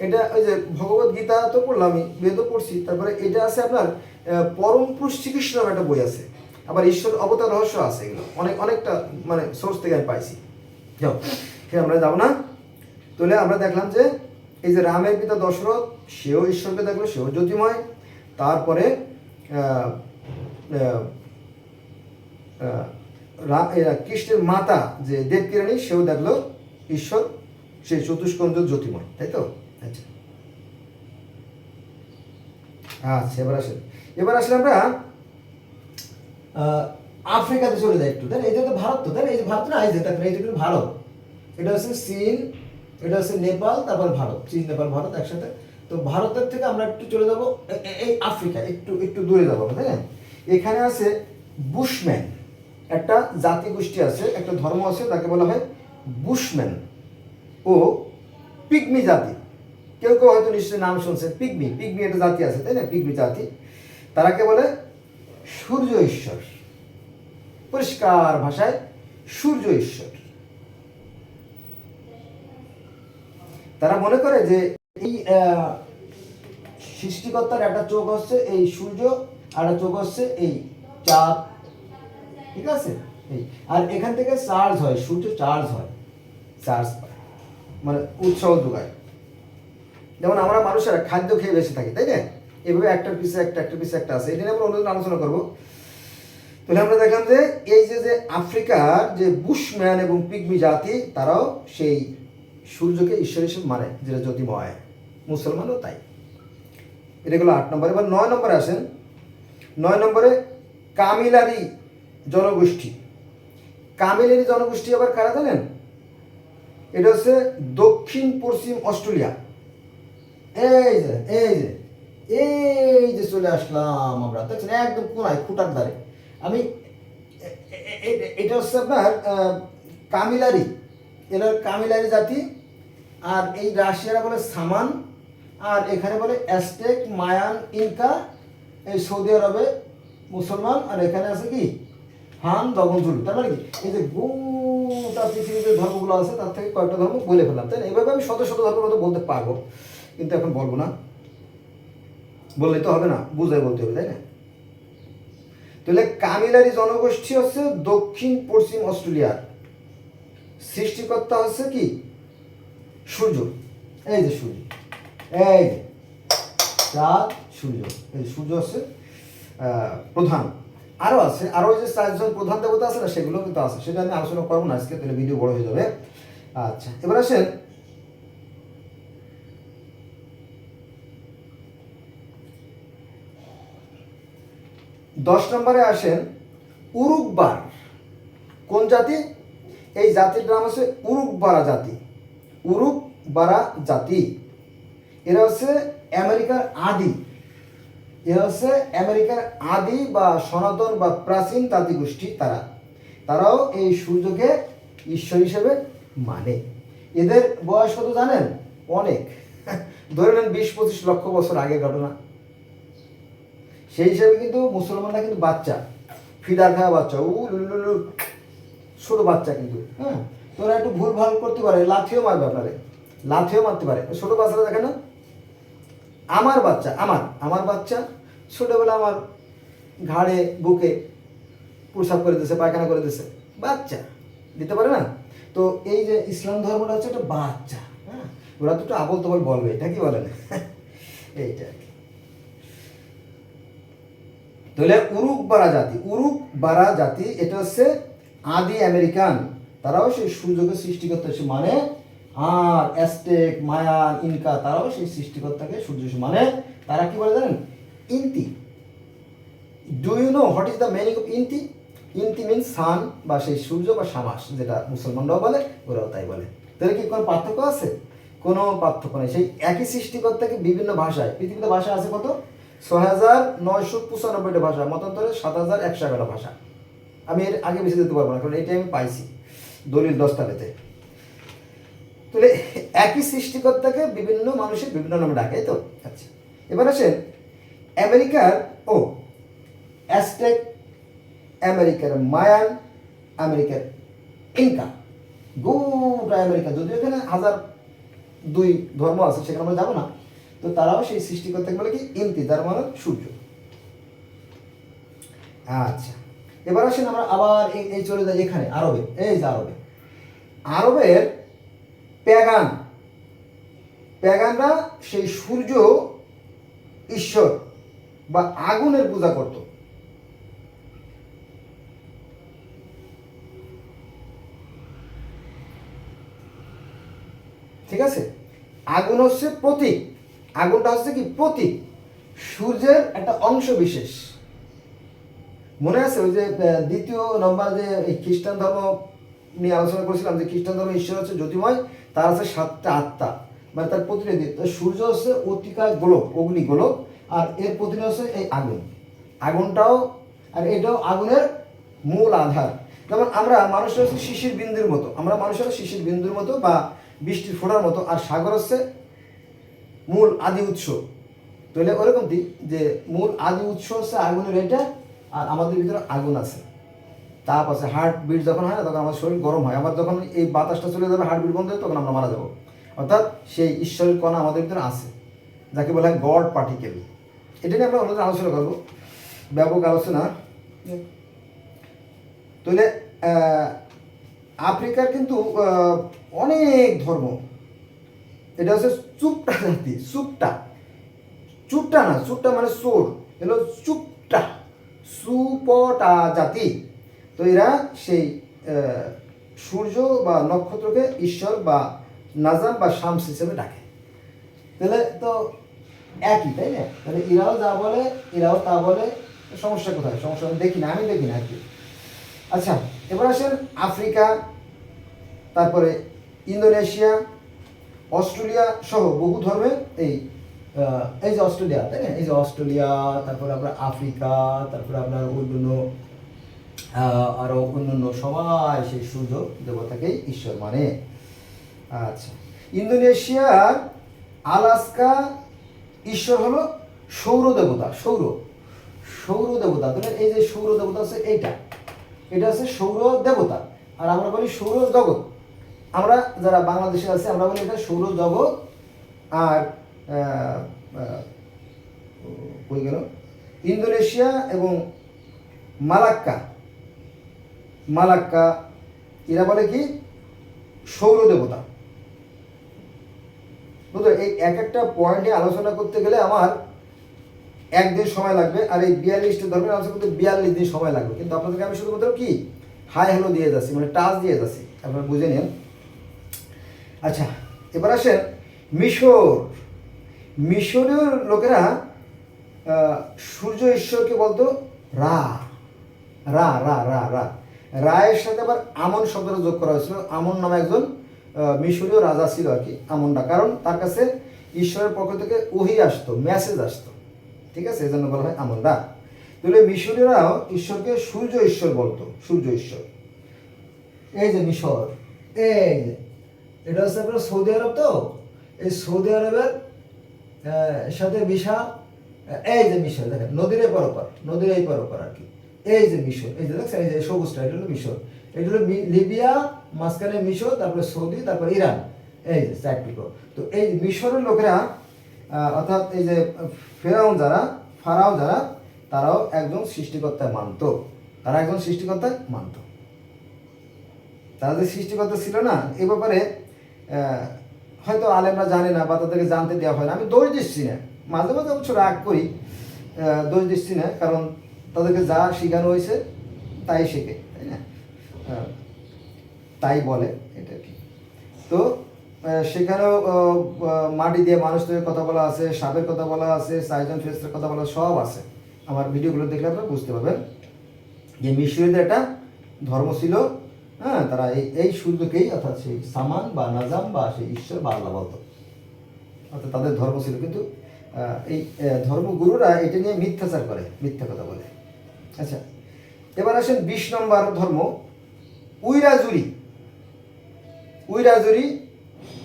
এটা ওই যে ভগবত গীতা তো পড়লাম, আমি বেদও পড়ছি, তারপরে এটা আছে আপনার পরম পুরুষ শ্রীকৃষ্ণ একটা বই আছে, আবার ঈশ্বর অবতার রহস্য আছে, এগুলো অনেকটা মানে সোর্স থেকে আমি পাইছি। যাও সে আমরা যাবো না। তাহলে আমরা দেখলাম যে এই যে রামের পিতা দশরথ, সেও ঈশ্বরকে দেখলো, সেও জ্যোতিময়। তারপরে কৃষ্ণের মাতা যে দেবকিরানী, সেও দেখলো ঈশ্বর, সে চতুষ্কোণ জ্যোতিময়, তাই তো? আচ্ছা আচ্ছা, এবার আসলে আমরা আফ্রিকাতে চলে যাই একটু, তাই এটা তো ভারত, তো তাই এই যে ভারত না, এই যে দেখেন এইটা কিন্তু ভারত, এটা হচ্ছে চীন, এটা হচ্ছে নেপাল, তারপর ভারত, চীন নেপাল ভারত একসাথে। তো ভারতের থেকে আমরা একটু চলে যাব এই আফ্রিকা, একটু একটু দূরে যাবো, তাই না? এখানে আছে বুশম্যান, একটা জাতি গোষ্ঠী আছে, একটা ধর্ম আছে, তাকে বলা হয় বুশম্যান ও পিগমি জাতি। কেউ কেউ হয়তো নিশ্চয়ই নাম শুনছে, পিগমি একটা জাতি আছে, তাই না? পিগমি জাতি, তারাকে বলে সূর্য ঈশ্বর, পরিষ্কার ভাষায় সূর্য ঈশ্বর। তারা মনে করে যে এই সৃষ্টিকর্তার একটা চোখ হচ্ছে এই সূর্য, আর একটা চোখ হচ্ছে এই চাঁদ, ঠিক আছে? এই আর এখান থেকে চার্জ হয়, সূর্য চার্জ হয়, চার্জ মানে উৎসাহ যোগায়। যেমন আমরা মানুষেরা খাদ্য খেয়ে বেশি থাকি, তাই না? এভাবে একটার পিছিয়ে একটা আছে, এটা নিয়ে আমরা অন্যদিন আলোচনা করবো। তাহলে আমরা দেখলাম যে এই যে আফ্রিকার যে বুশম্যান এবং পিগমি জাতি, তারাও সেই সূর্যকে ঈশ্বর হিসেবে মানে, যেটা জ্যোতিময়, মুসলমানও তাই। এটা গেলো 8 নম্বর। এবার 9 নম্বরে আসেন। 9 নম্বরে কামিলারি জনগোষ্ঠী। কামিলারি জনগোষ্ঠী আবার কারা জানেন? এটা হচ্ছে দক্ষিণ পশ্চিম অস্ট্রেলিয়া। এই যে চলে আসলাম আমরা, দেখছেন একদম কোনায়, খুঁটার ধারে। আমি এটা হচ্ছে আপনার কামিলারি, এরা কামিলারি জাতি। আর এই রাশিয়ারা বলে সামান, আর এখানে বলে অ্যাজটেক, মায়ান, ইনকা। এই সৌদি আরবে মুসলমান, আর এখানে আছে কি হান, দগনজুলু। তার মানে কি এই যে গোটা পৃথিবীতে ধর্মগুলো আছে, তার থেকে কয়েকটা ধর্ম বলে ফেললাম, তাই না? এইভাবে আমি শত শত ধর্মের মতো বলতে পারবো, কিন্তু এখন বলবো না, বললে তো হবে না, বুঝাই বলতে হবে, তাই না? তাহলে কামিলারি জনগোষ্ঠী হচ্ছে দক্ষিণ পশ্চিম অস্ট্রেলিয়ার, সৃষ্টিকর্তা হচ্ছে কি সূর্য। এই যে সূর্য, এই যে চাঁদ, সূর্য, এই সূর্য হচ্ছে প্রধান। আরও আছে, আরও যে 4জন প্রধান দেবতা আছে না, সেগুলো কিন্তু আছে, সেটা আমি আলোচনা করবো না আজকে, তাহলে ভিডিও বড় হয়ে যাবে। আচ্ছা, এবার আসেন দশ নম্বরে আসেন উরুকবার। কোন জাতি? এই জাতির নাম হচ্ছে উরুকবারা জাতি। উরুকবারা জাতি, এরা হচ্ছে আমেরিকার আদি, এরা হচ্ছে আমেরিকার আদি বা সনাতন বা প্রাচীন জাতিগোষ্ঠী। তারাও এই সূর্যকে ঈশ্বর হিসেবে মানে। এদের বয়স কত জানেন? অনেক, ধরে নেন 20-25 লক্ষ বছর আগের ঘটনা। সেই হিসেবে কিন্তু মুসলমানরা কিন্তু বাচ্চা, ফিডার খাওয়া বাচ্চা, ছোট বাচ্চা কিন্তু, হ্যাঁ। তোরা একটু ভুল ভাল করতে পারে, লাথিও মারবে আপনারে, লাথিও মারতে পারে। ছোট বাচ্চারা দেখে না, আমার বাচ্চা, আমার বাচ্চা ছোটবেলা আমার ঘাড়ে বুকে প্রসাব করে দিয়েছে, পায়খানা করে দিয়েছে, বাচ্চা দিতে পারে না। তো এই যে ইসলাম ধর্মটা হচ্ছে একটা বাচ্চা, হ্যাঁ। ওরা তো একটু আবল তবল বলবে, এটা কি বলেন? এইটা তাহলে উরুকবারা জাতি এটা হচ্ছে আদি আমেরিকান, তারাও সেই সূর্যকে সৃষ্টিকর্তা হিসেবে মানে। আর অ্যাজটেক, মায়ান, ইনকা, তারাও সেই সৃষ্টিকর্তাকে সূর্য হিসেবে মানে। তারা কি বলে জানেন? Inti. Do you know what is the meaning of Inti? Inti mean sun বা সেই সূর্য বা শামাস, যেটা মুসলমানরাও বলে, ওরাও তাই বলে। তাহলে কি কোনো পার্থক্য আছে? কোনো পার্থক্য নেই। সেই একই সৃষ্টিকর্তাকে বিভিন্ন ভাষায়, পৃথিবীতে ভাষা আছে কত? ৬,৯৯৫টা ভাষা, মতান্তরে ৭,১১১টা ভাষা। আমি এর আগে বেশি দিতে পারবো না, কারণ এটাই আমি পাইছি দলিল দস্তাবেজে। তাহলে একই সৃষ্টিকর্তাকে বিভিন্ন মানুষের বিভিন্ন নামে ডাকে, তো আচ্ছা। এবার আসেন আমেরিকার অ্যাজটেক, আমেরিকার মায়ান, আমেরিকার ইনকা, গোটা আমেরিকা, যদিও এখানে ১,০০২ ধর্ম আছে, সেখানে আমরা যাবো না। তো তারাও সেই সৃষ্টিকর্তাকে বলে কি ইন্তি, যার মানে সূর্য। আচ্ছা, এবার আসেন আমরা আবার এই চলে যাই এখানে আরবে। এই যে আরবের প্যাগানরা সেই সূর্য ঈশ্বর বা আগুনের পূজা করত। ঠিক আছে, আগুন হচ্ছে প্রতীক, আগুনটা হচ্ছে কি প্রতীক, সূর্যের একটা অংশ বিশেষ। মনে আছে ওই যে দ্বিতীয় নম্বর যে খ্রিস্টান ধর্ম নিয়ে আলোচনা করেছিলাম, যে খ্রিস্টান ধর্ম ঈশ্বর হচ্ছে জ্যোতিময়, তার আছে 7টা আত্মা, মানে তার প্রতিনিধি। সূর্য হচ্ছে অতিকায় গোলক, অগ্নি গোলক, আর এর প্রতিনিধি হচ্ছে এই আগুন, আগুনটাও, আর এটাও আগুনের মূল আধার। যেমন আমরা মানুষের হচ্ছে শিশির বিন্দুর মতো, আমরা মানুষের শিশির বিন্দুর মতো বা বৃষ্টির ফোঁটার মতো, আর সাগর হচ্ছে মূল আদি উৎস। তাহলে ওরকম যে মূল আদি উৎস হচ্ছে আগুনের এটা, আর আমাদের ভিতরে আগুন আছে, তাপ আছে। হার্ট বিট যখন হয় না, তখন আমাদের শরীর গরম হয়, আবার যখন এই বাতাসটা চলে যাবে, হার্ট বিট বন্ধ হবে, তখন আমরা মারা যাবো। অর্থাৎ সেই ঈশ্বরের কণা আমাদের ভিতরে আছে, যাকে বলা হয় গড পার্টিকেল। এটা নিয়ে আমরা অন্যদিন আলোচনা করবো, ব্যাপক আলোচনা। তাহলে আফ্রিকার কিন্তু অনেক ধর্ম। এটা হচ্ছে চুপটা জাতি, চুপটা না, চুপটা মানে সোর, এগুলো চুপটা, সুপটা জাতি। তো এরা সেই সূর্য বা নক্ষত্রকে ঈশ্বর বা নাজাম বা শামস হিসেবে ডাকে। তাহলে তো একই, তাই না? তাহলে এরাও যা বলে এরাও তা বলে, সমস্যা কোথায়? সমস্যা আমি দেখি না আর কি। আচ্ছা, এবার আসেন আফ্রিকা, তারপরে ইন্দোনেশিয়া, অস্ট্রেলিয়া সহ বহু ধর্মের এই যে অস্ট্রেলিয়া, তাই না? এই যে অস্ট্রেলিয়া, তারপরে আপনার আফ্রিকা, তারপরে আপনার অন্যান্য আরও অন্যান্য সবাই সেই সূর্য দেবতাকেই ঈশ্বর মানে। আচ্ছা, ইন্দোনেশিয়ার আলাস্কা ঈশ্বর হলো সৌর দেবতা, সৌর দেবতা। তাহলে এই যে সৌর দেবতা আছে, এটা হচ্ছে সৌর দেবতা, আর আমরা বলি সৌর জগৎ। আমরা যারা বাংলাদেশে আছে আমরা বলি এটা সৌর জগৎ। আর কই গেল, ইন্দোনেশিয়া এবং মালাক্কা এরা বলে কি সৌর দেবতা। বুঝলো, এই এক একটা পয়েন্টে আলোচনা করতে গেলে আমার একদিন সময় লাগবে, আর এই 42টা ধর্মের আলোচনা করতে 42 দিন সময় লাগবে। কিন্তু আপনাদেরকে আমি শুধুমাত্র কি হাই হ্যালো দিয়ে যাচ্ছি, মানে টাচ দিয়ে যাচ্ছি, আপনারা বুঝে নিন। আচ্ছা, এবার আসেন মিশরীয় লোকেরা সূর্য ঈশ্বরকে বলতো রা রা রা রা রা রায়ের সাথে আবার আমন শব্দটা যোগ করা হয়েছিল। আমন নামে একজন মিশরীয় রাজা ছিল আর কি, আমনটা, কারণ তার কাছে ঈশ্বরের পক্ষ থেকে ওহি আসতো, মেসেজ আসতো। ঠিক আছে, এই জন্য বলা হয় আমনরা। তাহলে মিশরীয়রাও ঈশ্বরকে সূর্য ঈশ্বর বলতো, সূর্য ঈশ্বর। এই যে মিশর, এই যে এটা হচ্ছে আপনার সৌদি আরব। তো এই সৌদি আরবের সাথে মিশা, এই যে মিশর, দেখেন নদীর এই পরপার আর কি। এই যে মিশর, এই যে দেখছেন, এই যে সবুজটা, এটা হলো মিশর। এটা হলো লিবিয়া, মাঝখানে মিশর, তারপরে সৌদি, তারপরে ইরান, এই যে চারটুকু। তো এই মিশরের লোকেরা, অর্থাৎ এই যে ফারাও যারা, তারাও একজন সৃষ্টিকর্তায় মানতো, তারা যে সৃষ্টিকর্তা ছিল না, এ ব্যাপারে হয়তো আলেমরা জানে না বা তাদেরকে জানতে দেওয়া হয় না। আমি দোষ দিচ্ছি না, মাঝে মাঝে অবশ্য রাগ করি, দোষ দিচ্ছি না, কারণ তাদেরকে যা শেখানো হয়েছে তাই শেখে, তাই না? তাই বলে, এটা কি। তো সেখানেও মাটি দিয়ে মানুষ তৈরির কথা বলা আছে, সাপের কথা বলা আছে, সাইজন ফেস্টের কথা বলা, সব আছে। আমার ভিডিওগুলো দেখলে আপনারা বুঝতে পারবেন। যে মিশরীয়দের একটা ধর্ম ছিল, হ্যাঁ, তারা এই সূর্যকেই অর্থাৎ সেই সামান বা নাজাম বা সেই ঈশ্বর বা আল্লাহ বলতো, অর্থাৎ তাদের ধর্ম ছিল। কিন্তু এই ধর্মগুরুরা এটা নিয়ে মিথ্যাচার করে, মিথ্যা কথা বলে। আচ্ছা, এবার আসেন 20 নম্বর ধর্ম উইরাজুরি। উইরাজুরি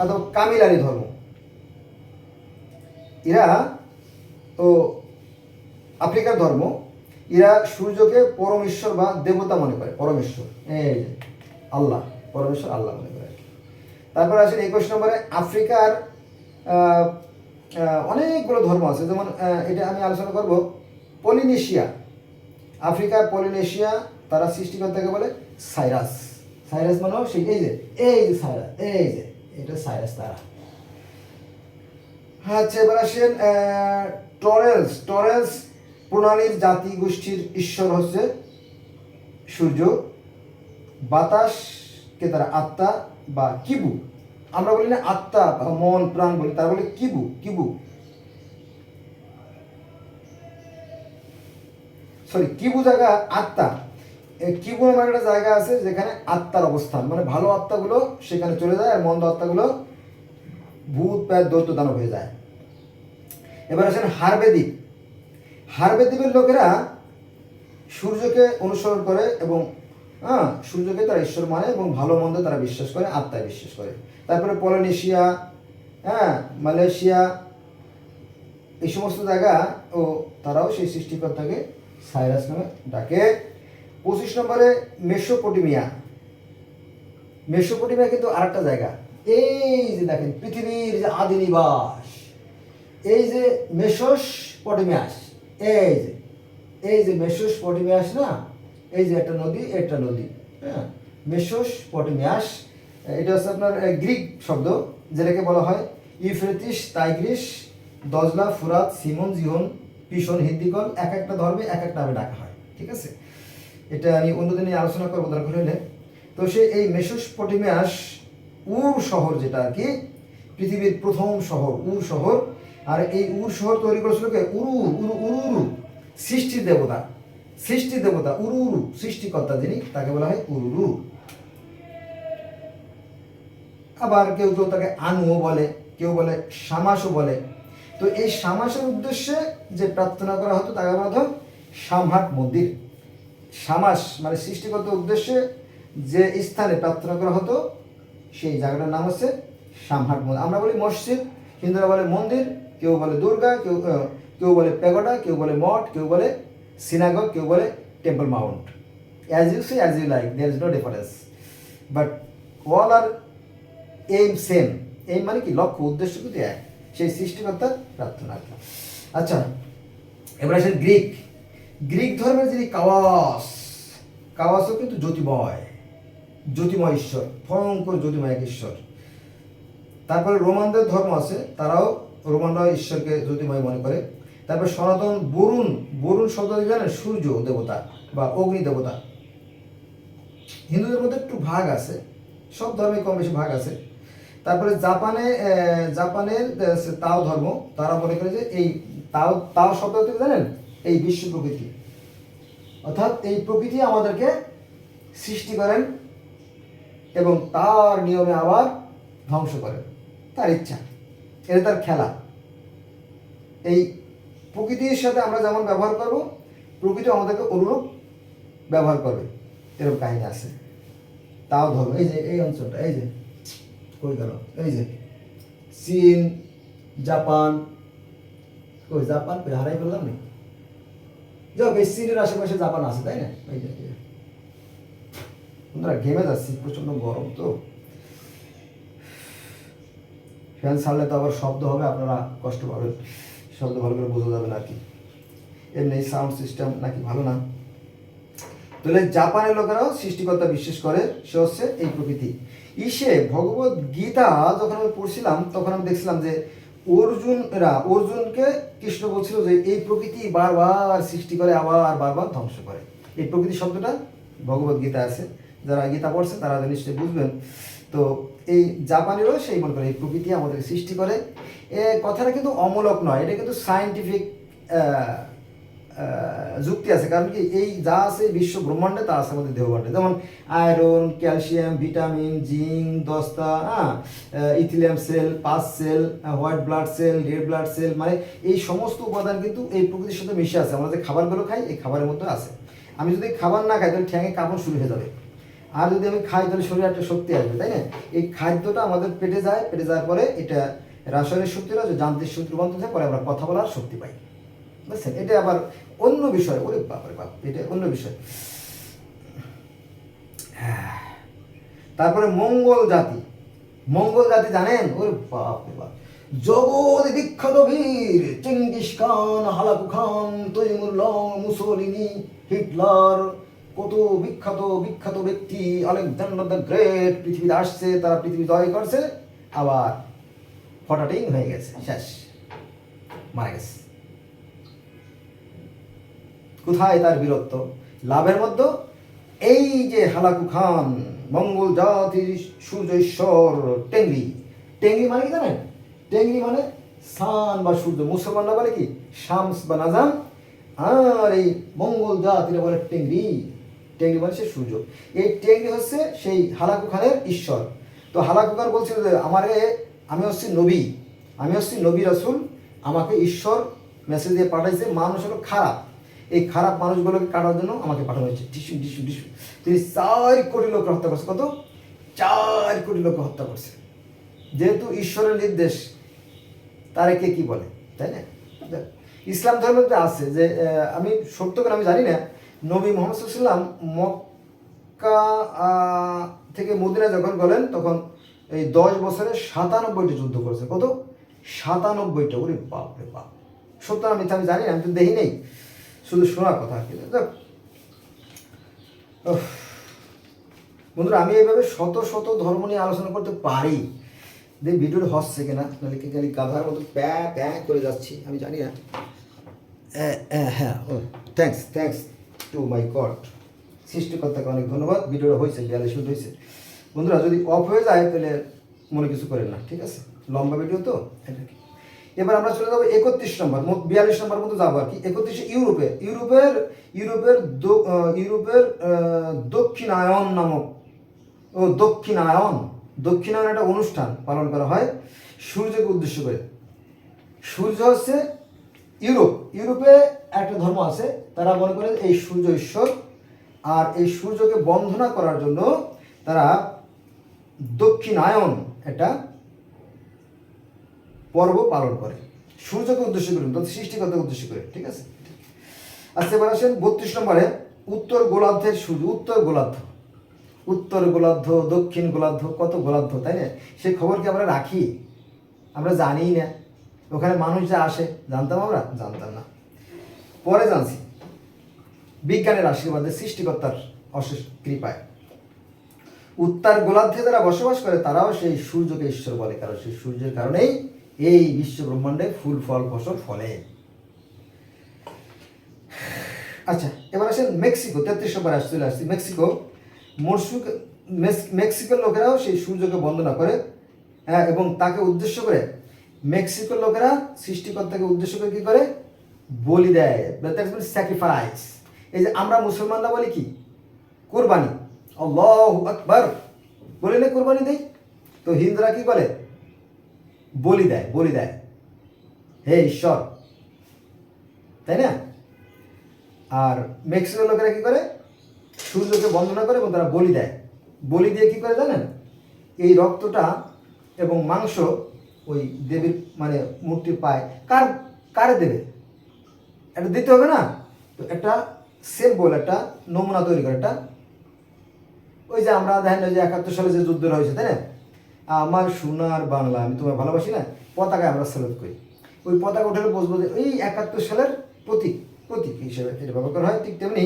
অথবা কামিলারি ধর্ম। এরা তো আফ্রিকার ধর্ম। এরা সূর্যকে পরমেশ্বর বা দেবতা মনে করে, পরমেশ্বর, এই যে আল্লাহ, পরমেশ্বর আল্লাহ মনে করে। তারপর আসেন 21 নম্বরে আফ্রিকার অনেকগুলো ধর্ম আছে, যেমন এটা আমি আলোচনা করব পলিনেশিয়া। আফ্রিকার পলিনেশিয়া, তারা সৃষ্টিকর্তাকে বলে সাইরাস। সাইরাস মানে সেই এই যে সাইরাস, এই যে এটা সাইরাস তারা। আচ্ছা, এবার আসেন টরেলস। টরেলস প্রণালীর জাতি গোষ্ঠীর ঈশ্বর হচ্ছে সূর্য। বাতাসকে তারা আত্মা বা কিবু, আমরা বলি না আত্মা বা মন প্রাণ বলি, তারা বলে কিবু। কিবু কিবু জায়গা আত্মা। কিবু নামের একটা জায়গা আছে যেখানে আত্মার অবস্থান, মানে ভালো আত্মাগুলো সেখানে চলে যায় আর মন্দ আত্মাগুলো ভূত প্রেত দৈত্য দানব হয়ে যায়। এবার আসেন হারবে দ্বীপ। হারবে দ্বীপের লোকেরা সূর্যকে অনুসরণ করে এবং সূর্যকে তারা ঈশ্বর মানে এবং ভালো মন্দ তারা বিশ্বাস করে, আত্মায় বিশ্বাস করে। তারপরে পলিনেশিয়া, মালয়েশিয়া, এই সমস্ত জায়গা ও তারাও সেই সৃষ্টিকর্তাকে সাইরাস নামে ডাকে। 25 নম্বরে মেসোপটেমিয়া। মেসোপটেমিয়া কিন্তু আরেকটা জায়গা। এই যে দেখেন পৃথিবীর যে আদি নিবাস, এই যে মেসোপটেমিয়াস, এই যে মেসোপটেমিয়াস না, এই যে একটা নদী, একটা নদী, হ্যাঁ, মেসোপটেমিয়াস। এটা হচ্ছে আপনার গ্রিক শব্দ, যেটাকে বলা হয় ইউফ্রেটিস, টাইগ্রিস, দজলা, ফুরাত, সিমন, জিহন, পিশন, হিদ্দিকল। এক একটা ধর্মে এক একটা নামে ডাকা হয়, ঠিক আছে? এটা আমি অন্যদিন আলোচনা করবো দরকার হলে। তো সে এই মেসোপটেমিয়াস উর শহর, যেটা আর কি পৃথিবীর প্রথম শহর, উর শহর। আর এই উর শহর তৈরি করেছিল কে? উরুরু, সৃষ্টির দেবতা। সৃষ্টির দেবতা উরুরু, সৃষ্টিকর্তা যিনি, তাকে বলা হয় উরুরু। আবার কেউ কেউ তাকে আনুও বলে, কেউ বলে শামাসও বলে। তো এই শামাসের উদ্দেশ্যে যে প্রার্থনা করা হতো তাকে বলা হতো সামহাট মন্দির। শামাস মানে সৃষ্টিকর্তার উদ্দেশ্যে যে স্থানে প্রার্থনা করা হতো সেই জায়গাটার নাম হচ্ছে সামহাট মন্দির। আমরা বলি মসজিদ, হিন্দুরা বলে মন্দির, কেউ বলে দুর্গা, কেউ বলে প্যাগোডা, কেউ বলে মঠ, কেউ বলে সিনাগগ, কেউ বলে temple mount. As you see as you like, there is no difference, but all are aim same. Aim মানে কি? লক্ষ্য, উদ্দেশ্য কিন্তু এক, সেই সৃষ্টিকর্তার প্রার্থনা। আচ্ছা, এবার আসেন গ্রিক। গ্রিক ধর্মের যিনি কাওয়াসও কিন্তু জ্যোতিময় ঈশ্বর, ভয়ঙ্কর জ্যোতিময় এক ঈশ্বর। তারপরে রোমানদের ধর্ম আছে, রোমানরা ঈশ্বরকে জ্যোতিময় মনে করে। তারপরে সনাতন বরুণ শব্দ জানেন, সূর্য দেবতা বা অগ্নি দেবতা। হিন্দুদের মধ্যে একটু ভাগ আছে, সব ধর্মে কম বেশি ভাগ আছে। তারপরে জাপানের তাও ধর্ম, তারা মনে করে যে এই তাও শব্দ থেকে জানেন এই বিশ্ব প্রকৃতি, অর্থাৎ এই প্রকৃতি আমাদেরকে সৃষ্টি করেন এবং তার নিয়মে আবার ধ্বংস করেন, তার ইচ্ছা, এটা তার খেলা। এই প্রকৃতির সাথে আমরা যেমন ব্যবহার করব, প্রকৃতি আমাদেরকে অনুরূপ ব্যবহার করবে, এরকম কাহিনী আছে। তাও ধর্ম, এই যে এই অঞ্চলটা, এই যে কই গেল, এই যে চীন, জাপান, জাপান হারাই ফেললাম নি, যাক এই চীনের আশেপাশে জাপান আছে, তাই না? এই যে বন্ধুরা ঘেমে যাচ্ছি, প্রচন্ড গরম তো, ফ্যান ছাড়লে তো আবার শব্দ হবে, আপনারা কষ্ট পাবেন, শব্দ ভালো করে বোঝা যাবে না আর কি। এমনি সাউন্ড সিস্টেম নাকি ভালো না। তাহলে জাপানের লোকেরাও সৃষ্টিকর্তা বিশ্বাস করে, সে হচ্ছে এই প্রকৃতি। ভগবত গীতা যখন আমি পড়ছিলাম তখন আমি দেখছিলাম যে অর্জুনকে কৃষ্ণ বলছিল যে এই প্রকৃতি বারবার সৃষ্টি করে আবার বারবার ধ্বংস করে। এই প্রকৃতি শব্দটা ভগবত গীতা আছে, যারা গীতা পড়ছেন তারা নিশ্চয়ই বুঝবেন। তো এই জাপানেরও সেই মনে করে এই প্রকৃতি আমাদের সৃষ্টি করে। এ কথাটা কিন্তু অমূলক নয়, এটা কিন্তু সায়েন্টিফিক যুক্তি আছে। কারণ কি, এই যা আছে বিশ্ব ব্রহ্মাণ্ডে তা আছে আমাদের দেহভাণ্ডে, যেমন আয়রন, ক্যালসিয়াম, ভিটামিন, জিঙ্ক, দস্তা, ইথিলিয়াম cell, pus cell, white blood cell, red blood cell, মানে এই সমস্ত উপাদান কিন্তু এই প্রকৃতির সাথে মিশে আছে। আমরা যে খাবারগুলো খাই এই খাবারের মধ্যে আছে। আমি যদি খাবার না খাই তাহলে ঠ্যাঙে কাঁপন শুরু হয়ে যাবে, আর যদি আমি খাই তাহলে শরীরে একটা শক্তি আসবে, তাই না? এই খাদ্যটা আমাদের পেটে যায়, পেটে যাওয়ার পরে এটা রাসায়নিক শক্তিরা যে যান্ত্রিক শক্তি রূপান্তরিত হয়, পরে আমরা কথা বলার শক্তি পাই, বুঝছেন? এটা আবার অন্য বিষয়, ওরে বাপরে বাপ, এটা অন্য বিষয়। তারপরে মঙ্গল জাতি, মঙ্গল জাতি জানেন? ওরে বাপরে বাপ, জগৎ বিখ্যাত বীর চেঙ্গিস খান, হালাকু খান, তৈমুল্লাহ, মুসোলিনি, হিটলার, কত বিখ্যাত বিখ্যাত ব্যক্তি, আলেকজান্ডার দ্য গ্রেট পৃথিবীতে আসছে, তারা পৃথিবী জয় করছে, আবার ফটাটিং হয়ে গেছে, শেষ, মারা গেছে। কোথায় তার বীরত্ব? লাভের মধ্যে এই যে হালাকু খান, মঙ্গল জাতির সূর্য ঈশ্বর টেঙ্গি, টেঙ্গি মানে কি জানেন? টেঙ্গি মানে সান বা সূর্য, মুসলমানরা বলে কি শামস বা নাজাম, আর এই মঙ্গল জাতিরা বলে টেঙ্গি, টেঙ্গি মানে সে সূর্য। এই টেঙ্গি হচ্ছে সেই হালাকু খানের ঈশ্বর। তো হালাকু খান বলছিল যে আমি হচ্ছি নবী, আমি হচ্ছি নবী রাসূল, আমাকে ঈশ্বর মেসেজ দিয়ে পাঠাইছে, মানুষ হলো খারাপ, এই খারাপ মানুষগুলোকে কাটার জন্য আমাকে পাঠানো হয়েছে। টিসু টিসু টিসু, তিনি 4 কোটি লোক হত্যা করছে। কত? 4 কোটি লোক হত্যা করছে। যেহেতু ঈশ্বরের নির্দেশ, তারে কে কি বলে, তাই না? ইসলাম ধর্মে আছে যে, আমি সত্য করে আমি জানি না, নবী মুহাম্মদ সাল্লাল্লাহু আলাইহি ওয়াসাল্লাম মক্কা থেকে মদিনা যখন গেলেন তখন এই 10 বছরে 97টি যুদ্ধ করেছে। কত? 97টা। ওরে বাপ রে বাপ, সত্য আমি জানি না, আমি তো দেখি নেই, শুধু শোনার কথা আর কি। বন্ধুরা, আমি এইভাবে শত শত ধর্ম নিয়ে আলোচনা করতে পারি, দেখ ভিডিওটা হচ্ছে কিনা, নাহলে কি খালি গাধার মতো প্যা করে যাচ্ছি, আমি জানি না। হ্যাঁ, ও থ্যাংকস টু মাই গড, সৃষ্টিকর্তাকে অনেক ধন্যবাদ। ভিডিওটা হয়েছে, 42 মিনিট হয়েছে। বন্ধুরা, যদি অফ হয়ে যায় তাহলে মনে কিছু করেন না, ঠিক আছে? লম্বা ভিডিও তো, এটা কি। এবার আমরা চলে যাবো 31 নম্বর, 42 নম্বর মতো যাবো আর কি। 31 ইউরোপের দক্ষিণায়ন নামক, দক্ষিণায়ন একটা অনুষ্ঠান পালন করা হয় সূর্যকে উদ্দেশ্য করে। সূর্য হচ্ছে ইউরোপে একটা ধর্ম আছে, তারা মনে করে এই সূর্য ঈশ্বর, আর এই সূর্যকে বন্দনা করার জন্য তারা দক্ষিণায়ন একটা পর্ব পালন করে, সূর্যকে উদ্দেশ্য করে, সৃষ্টিকর্তাকে উদ্দেশ্য করে, ঠিক আছে? আচ্ছা, এবার আসেন 32 নম্বরে, উত্তর গোলার্ধের সূর্য। উত্তর গোলার্ধ, দক্ষিণ গোলার্ধ, কত গোলার্ধ, তাই না? সেই খবর কি আমরা রাখি? আমরা জানিই না। ওখানে মানুষ যা আসে, জানতাম আমরা? জানতাম না, পরে জানছি, বিজ্ঞানের আশীর্বাদে, সৃষ্টিকর্তার অশেষ কৃপায়। উত্তর গোলার্ধে যারা বসবাস করে তারাও সেই সূর্যকে ঈশ্বর বলে, কারণ সেই সূর্যের কারণেই এই বিশ্ব ব্রহ্মাণ্ডে ফুল ফল ফসল ফলে। আচ্ছা, এবার আসেন মেক্সিকো, 33 নম্বরে চলে আসছি। মেক্সিকোর লোকেরাও সেই সূর্যকে বন্দনা করে, এবং তাকে উদ্দেশ্য করে মেক্সিকোর লোকেরা সৃষ্টিকর্তাকে উদ্দেশ্য করে কি করে? বলি দেয়, স্যাক্রিফাইস। এই যে আমরা মুসলমানরা বলি কি? কুরবানি, আল্লাহু আকবার বলে না, কুরবানি দেই। তো হিন্দুরা কি বলে? বলি দেয়, হে ঈশ্বর, তাই না? আর মেক্সিকোর লোকেরা কি করে? সূর্যকে বন্দনা করে এবং তারা বলি দেয়। বলি দিয়ে কি করে জানেন? এই রক্তটা এবং মাংস ওই দেবীর মানে মূর্তির পায়, কারে দেবে? এটা দিতে হবে না? তো একটা স্যাম্পল, একটা নমুনা তৈরি করে, একটা ওই যে আমরা দেখেন যে 71 সালে যে যুদ্ধটা হয়েছে, তাই না? আমার সোনার বাংলা, আমি তোমায় ভালোবাসি না, পতাকায় আমরা স্যালুট করি। ওই পতাকা উঠে বসবো যে ওই 71 সালের প্রতীক হিসেবে এটা ব্যবহার করা হয়। ঠিক তেমনি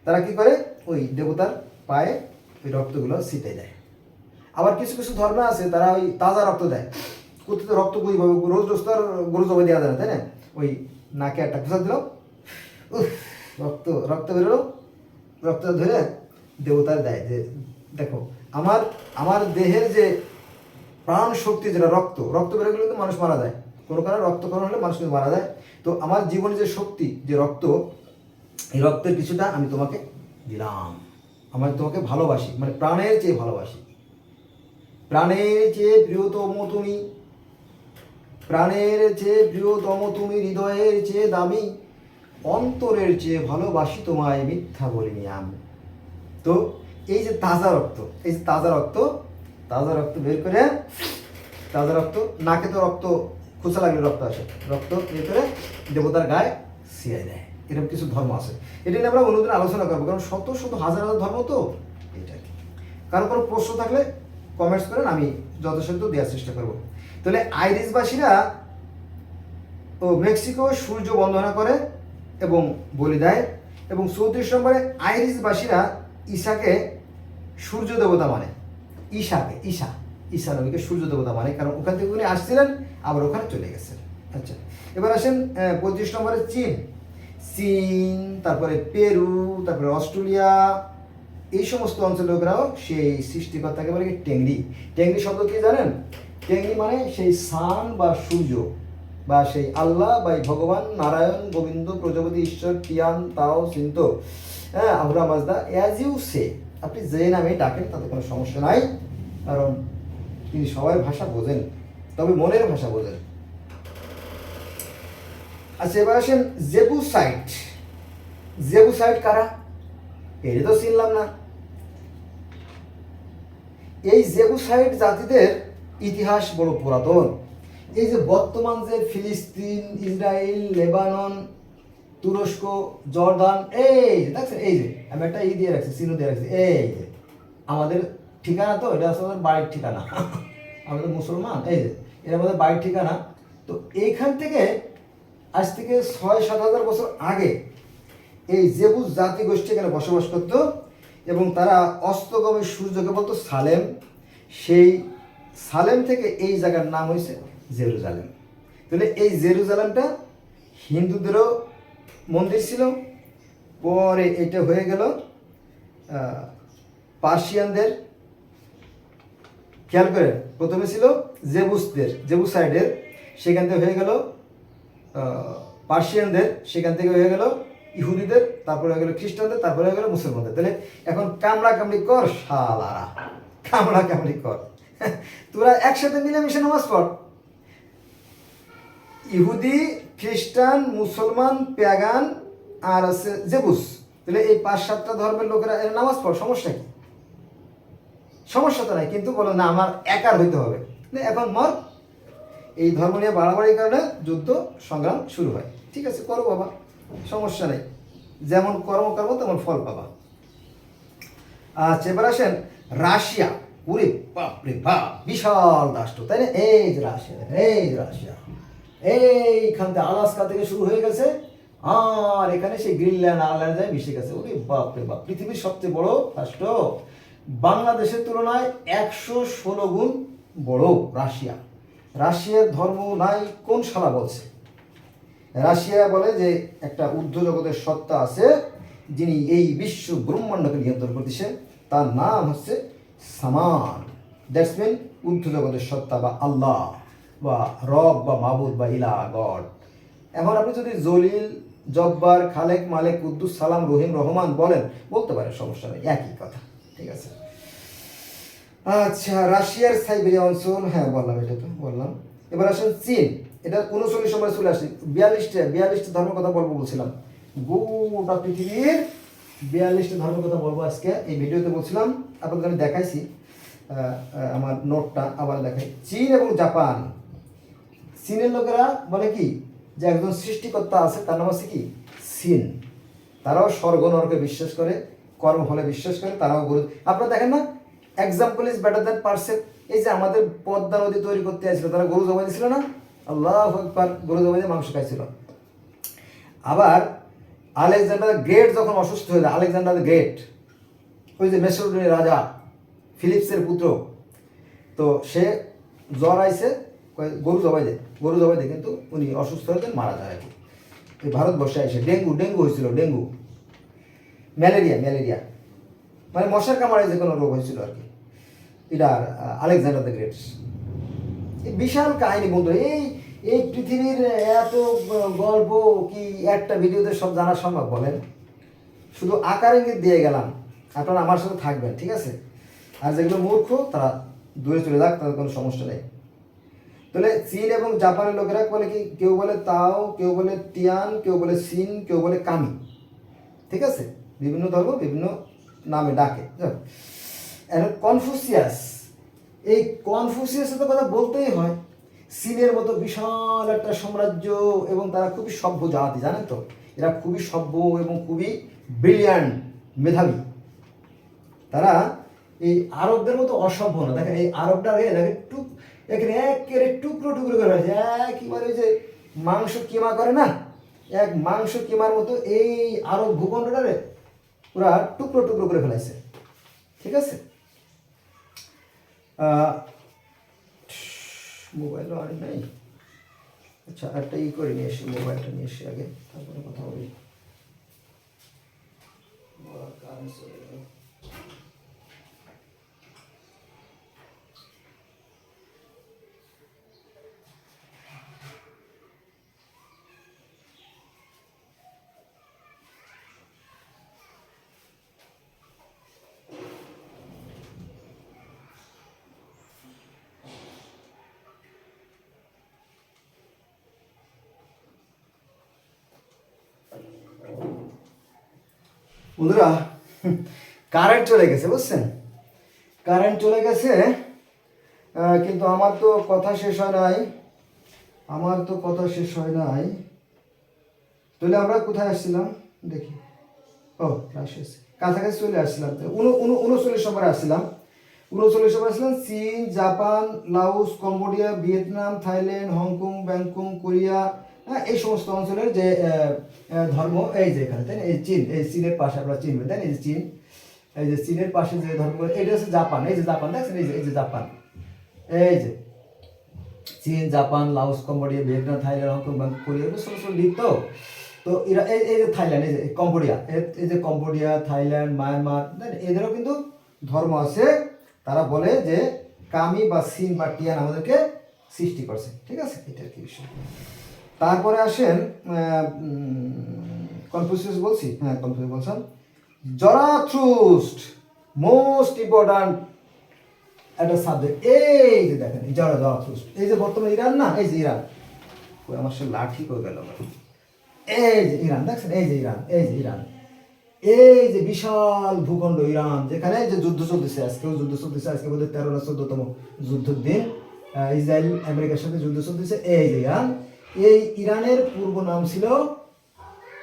তারা কি করে? ওই দেবতার পায়ে ওই রক্তগুলো ছিটাই দেয়। আবার কিছু কিছু ধর্ম আছে তারা ওই তাজা রক্ত দেয়। কোথাও রক্ত রোজ তো আর গরু জবাই দেওয়া যায় না, তাই না? ওই নাকে একটা খোঁচা দিল, রক্ত বেরোলো, রক্তটা ধরে দেবতার দেয় যে দেখো আমার দেহের যে প্রাণ শক্তি, যেটা রক্ত বেরো গেলে কিন্তু মানুষ মারা যায়, কোনো কারণে রক্তকরণ হলে মানুষ কিন্তু মারা যায়। তো আমার জীবনে যে শক্তি, যে রক্ত, এই রক্তের কিছুটা আমি তোমাকে দিলাম। আমি তোমাকে ভালোবাসি, মানে প্রাণের চেয়ে ভালোবাসি। প্রাণের চেয়ে প্রিয়তম তুমি, প্রাণের চেয়ে প্রিয়তম তুমি, হৃদয়ের চেয়ে দামি, অন্তরের চেয়ে ভালোবাসি তোমায়, মিথ্যা বলিনি আমি। তো এই যে তাজা রক্ত, এই যে তাজা রক্ত, তাজা রক্ত বের করে, তাজা রক্ত, নাকে তো রক্ত খোঁচা লাগলে রক্ত আসে, রক্ত বের করে দেবতার গায়ে ছিয়াই দেয়। এরকম কিছু ধর্ম আছে, এটা নিয়ে আমরা অন্যদিন আলোচনা করবো, কারণ শত শত হাজার হাজার ধর্ম তো। এটা কারো কোনো প্রশ্ন থাকলে কমেন্টস করেন, আমি যথাসাধ্য দেওয়ার চেষ্টা করবো। তাহলে আইরিশবাসীরা ও মেক্সিকো সূর্য বন্দনা করে এবং বলি দেয়, এবং 34 নম্বরে আইরিশবাসীরা ঈশাকে সূর্য দেবতা মানে, ঈশাকে, ঈশা নবীকে সূর্য দেবতা মানে, কারণ ওখান থেকে উনি আসছিলেন আবার ওখানে চলে গেছেন। আচ্ছা, এবার আসেন 35 নম্বরে চীন, তারপরে পেরু, তারপরে অস্ট্রেলিয়া, এই সমস্ত অঞ্চলের লোকেরাও সেই সৃষ্টিকর্তাকে বলে কি টেংরি। টেংরি শব্দ কি জানেন? টেংরি মানে সেই সান বা সূর্য, বা সেই আল্লাহ বা ভগবান নারায়ণ, গোবিন্দ, প্রজাপতি, ঈশ্বর, টিয়ান, তাও, সিন্ত, হ্যাঁ, আহুরা মাজদা, অ্যাজ ইউ সে, আপনি যে নামে ডাকেন তাতে কোনো সমস্যা নাই, কারণ তিনি সবার ভাষা বোঝেন, তবে মনের ভাষা বোঝেন। আচ্ছা, এবার আসেন জেবুসাইট। জেবুসাইট কারা? এটা তো চিনলাম না। এই জেবুসাইট জাতিদের ইতিহাস বড় পুরাতন। এই যে বর্তমান যে ফিলিস্তিন, ইসরায়েল, লেবানন, তুরস্ক, জর্দান, এই যে দেখছেন, এই যে আমি একটা দিয়ে রাখছি, চিহ্ন দিয়ে রাখছি, এই যে আমাদের ঠিকানা, তো এটা আসলে আমাদের বাড়ির ঠিকানা। আমাদের মুসলমান, এই যে এটা আমাদের বাড়ির ঠিকানা। তো এইখান থেকে আজ থেকে 6-7 হাজার বছর আগে এই জেবুস জাতি গোষ্ঠী এখানে বসবাস করত, এবং তারা অস্তগামী সূর্যকে বলতো সালেম। সেই সালেম থেকে এই জায়গার নাম হয়েছে জেরুজালেম। তাহলে এই জেরুজালেমটা হিন্দুদেরও মন্দির ছিল, পরে এটা হয়ে গেল পার্সিয়ানদের। খেয়াল করে, প্রথমে ছিল জেবুসদের, জেবুসাইডের, সেখান থেকে হয়ে গেল পার্সিয়ানদের, সেখান থেকে হয়ে গেল ইহুদিদের, তারপরে হয়ে গেল খ্রিস্টানদের, তারপরে হয়ে গেল মুসলমানদের। তাহলে এখন কামড়া কামড়ি কর শালারা, কামড়া কামড়ি কর, তোরা একসাথে মিলেমিশে নামাজ পড়। ইহুদি, খ্রিস্টান, মুসলমান, প্যাগান আর আছে জেবুস। তাহলে এই 5-7টা ধর্মের লোকেরা নামাজ পড়, সমস্যা কি? সমস্যা তো নাই, কিন্তু বলো না আমার একার হইতে হবে, এখন মর। এই ধর্ম নিয়ে বাড়াবাড়ির কারণে যুদ্ধ সংগ্রাম শুরু হয়। ঠিক আছে, করো বাবা, সমস্যা নেই, যেমন কর্ম করবো তেমন ফল পাবা। আচ্ছা, এবার আসেন রাশিয়া। ওরে বাপরে বাপ, বিশাল রাষ্ট্র, তাই না? এই যে রাশিয়া, এই যে রাশিয়া, এইখান থেকে আলাস্কা থেকে শুরু হয়ে গেছে, আর এখানে সেই গ্রিনল্যান্ড আয়ারল্যান্ড যায় মিশে গেছে। ওরে বাপরে বাপ, পৃথিবীর সবচেয়ে বড় রাষ্ট্র, বাংলাদেশের তুলনায় 116 গুণ বড় রাশিয়া। রাশিয়ার ধর্ম নাই কোন শালা বলছে? রাশিয়া বলে যে একটা ঊর্ধ্ব জগতের সত্তা আছে যিনি এই বিশ্ব ব্রহ্মাণ্ডকে নিয়ন্ত্রণ করতেছে, তার নাম হচ্ছে সামান। দ্যাটস মিন ঊর্ধ্ব জগতের সত্তা বা আল্লাহ বা রব বা মাবুদ বা ইলা, গড। এখন আপনি যদি জলিল, জব্বার, খালেক, মালেক, কুদ্দুস, সালাম, রহিম, রহমান বলেন, বলতে পারেন, সমস্যা নেই, একই কথা। ঠিক আছে। আচ্ছা, রাশিয়ার সাইবেরিয়া অঞ্চল, হ্যাঁ বললাম, এটা তো বললাম। এবার আসেন চীন, এটা 39 সময় চলে আসে। 42টা ধর্মের কথা বলবো বলছিলাম, গোটা পৃথিবীর 42টা ধর্মের কথা বলবো আজকে এই ভিডিওতে বলছিলাম, আপনাদের আমি দেখাইছি আমার নোটটা, আবার দেখাই। চীন এবং জাপান। চীনের লোকেরা বলে কি যে একজন সৃষ্টিকর্তা আছে, তার নাম আছে কি সিন। তারাও স্বর্গ নরকে বিশ্বাস করে, কর্মফলে বিশ্বাস করে, তারাও গরু। আপনারা দেখেন না, example is better than precept. এই যে আমাদের পদ্মা নদী তৈরি করতে আসছিল, তারা গরু জবাই দিয়েছিল না? আল্লাহু আকবার, গরু জবাই দিয়ে মাংস খাইছিল। আবার আলেকজান্ডার গ্রেট যখন অসুস্থ হয়ে যায়, আলেকজান্ডার গ্রেট, ওই যে মেসোপটেমিয়ার রাজা ফিলিপসের পুত্র, তো সে জ্বর আইছে, গরু জবাই দেয়, কিন্তু উনি অসুস্থ হয়ে যান, মারা যায়। এই ভারতবর্ষে এসে ডেঙ্গু হয়েছিল, ডেঙ্গু, ম্যালেরিয়া, মানে মশার কামড়ে যে কোনো রোগ হয়েছিল আর কি। এটা আলেকজান্ডার দ্য গ্রেট। এই বিশাল কাহিনী বন্ধু। এই পৃথিবীর এত গল্প কি একটা ভিডিওতে সব জানা সম্ভব বলেন? শুধু আকার ইঙ্গিত দিয়ে গেলাম, আপনারা আমার সাথে থাকবেন, ঠিক আছে? আর যেগুলো মূর্খ তারা দূরে চলে যাক, তাদের কোনো সমস্যা নেই। তাহলে চীন এবং জাপানের লোকেরা বলে কি, কেউ বলে তাও, কেউ বলে টিয়ান, কেউ বলে সিন, কেউ বলে কামি, ঠিক আছে? বিভিন্ন ধর্ম বিভিন্ন নামে ডাকে। কনফুসিয়াস, এই কনফুসিয়াসের তো কথা বলতেই হয়। চীনের মতো বিশাল একটা সাম্রাজ্য এবং তারা খুবই সভ্য জাতি, জানেন তো? এরা খুবই সভ্য এবং খুবই ব্রিলিয়ান্ট, মেধাবী। তারা এই আরবদের মতো অসভ্য না। দেখেন এই আরবটা দেখেন এখানে একেবারে টুকরো টুকরো করে ফেলেছে, একেবারে ওই যে মাংস কিমা করে না, এক মাংস কিমার মতো এই আরব ভূখণ্ডটারে পুরা টুকরো টুকরো করে ফেলাইছে, ঠিক আছে? মোবাইলও আর নাই। আচ্ছা, একটা করে নিয়ে এসি, মোবাইলটা নিয়ে এসে আগে, তারপরে কথা বলি। বন্ধুরা, কারেন্ট চলে গেছে, বুঝছেন? কারেন্ট চলে গেছে, কিন্তু আমার তো কথা শেষ হয় নাই, তাহলে আমরা কোথায় আসছিলাম দেখি। ও, কাছাকাছি চলে আসছিলাম, 39 নম্বরে আসছিলাম। 39 নম্বরে আসছিলাম। চীন, Japan, Laos, Cambodia, Vietnam, Thailand, Hong Kong, Bangkok, Korea, হ্যাঁ, এই সমস্ত অঞ্চলের যে ধর্ম, এই যে এখানে, তাই না? এই চীন, এই চীনের পাশে আমরা চিনবেন, তাই না? এই যে চীন, এই যে চীনের পাশে যে ধর্ম, এটা হচ্ছে জাপান। এই যে জাপান দেখছেন, এই যে জাপান, এই যে চীন, Japan, Laos, Cambodia, Vietnam, Thailand, Hong Kong, Bangkok, Korea, ছোট ছোট দ্বীপ। তো এরা এই যে থাইল্যান্ড, এই যে কম্বোডিয়া, এই যে কম্বোডিয়া, থাইল্যান্ড, মায়ানমার, এদেরও কিন্তু ধর্ম আছে। তারা বলে যে কামি বা সিন বা টিয়ান আমাদেরকে সৃষ্টি করছে, ঠিক আছে? এটা কি বিষয়। তারপরে আসেন কনফুসিয়াস বলছি, হ্যাঁ কনফুসিয়াস বলছেন। জরাথ্রুস্ট, মোস্ট ইম্পর্ট্যান্ট একটা সাবজেক্ট। এই যে দেখেন জরাথ্রুস্ট, এই যে বর্তমানে ইরান না, এই যে ইরান, আমার সাথে লাঠি করে গেল, এই যে ইরান দেখছেন, এই যে ইরান, এই যে ইরান, এই যে বিশাল ভূখণ্ড ইরান, যেখানে যে যুদ্ধ চলতেছে, আজকেও যুদ্ধ চলতেছে, আজকে বোধ হয় 13 না 14তম যুদ্ধের দিন, ইসরায়েল আমেরিকার সাথে যুদ্ধ চলতেছে। এই যে ইরান, এই ইরানের পূর্ব নাম ছিল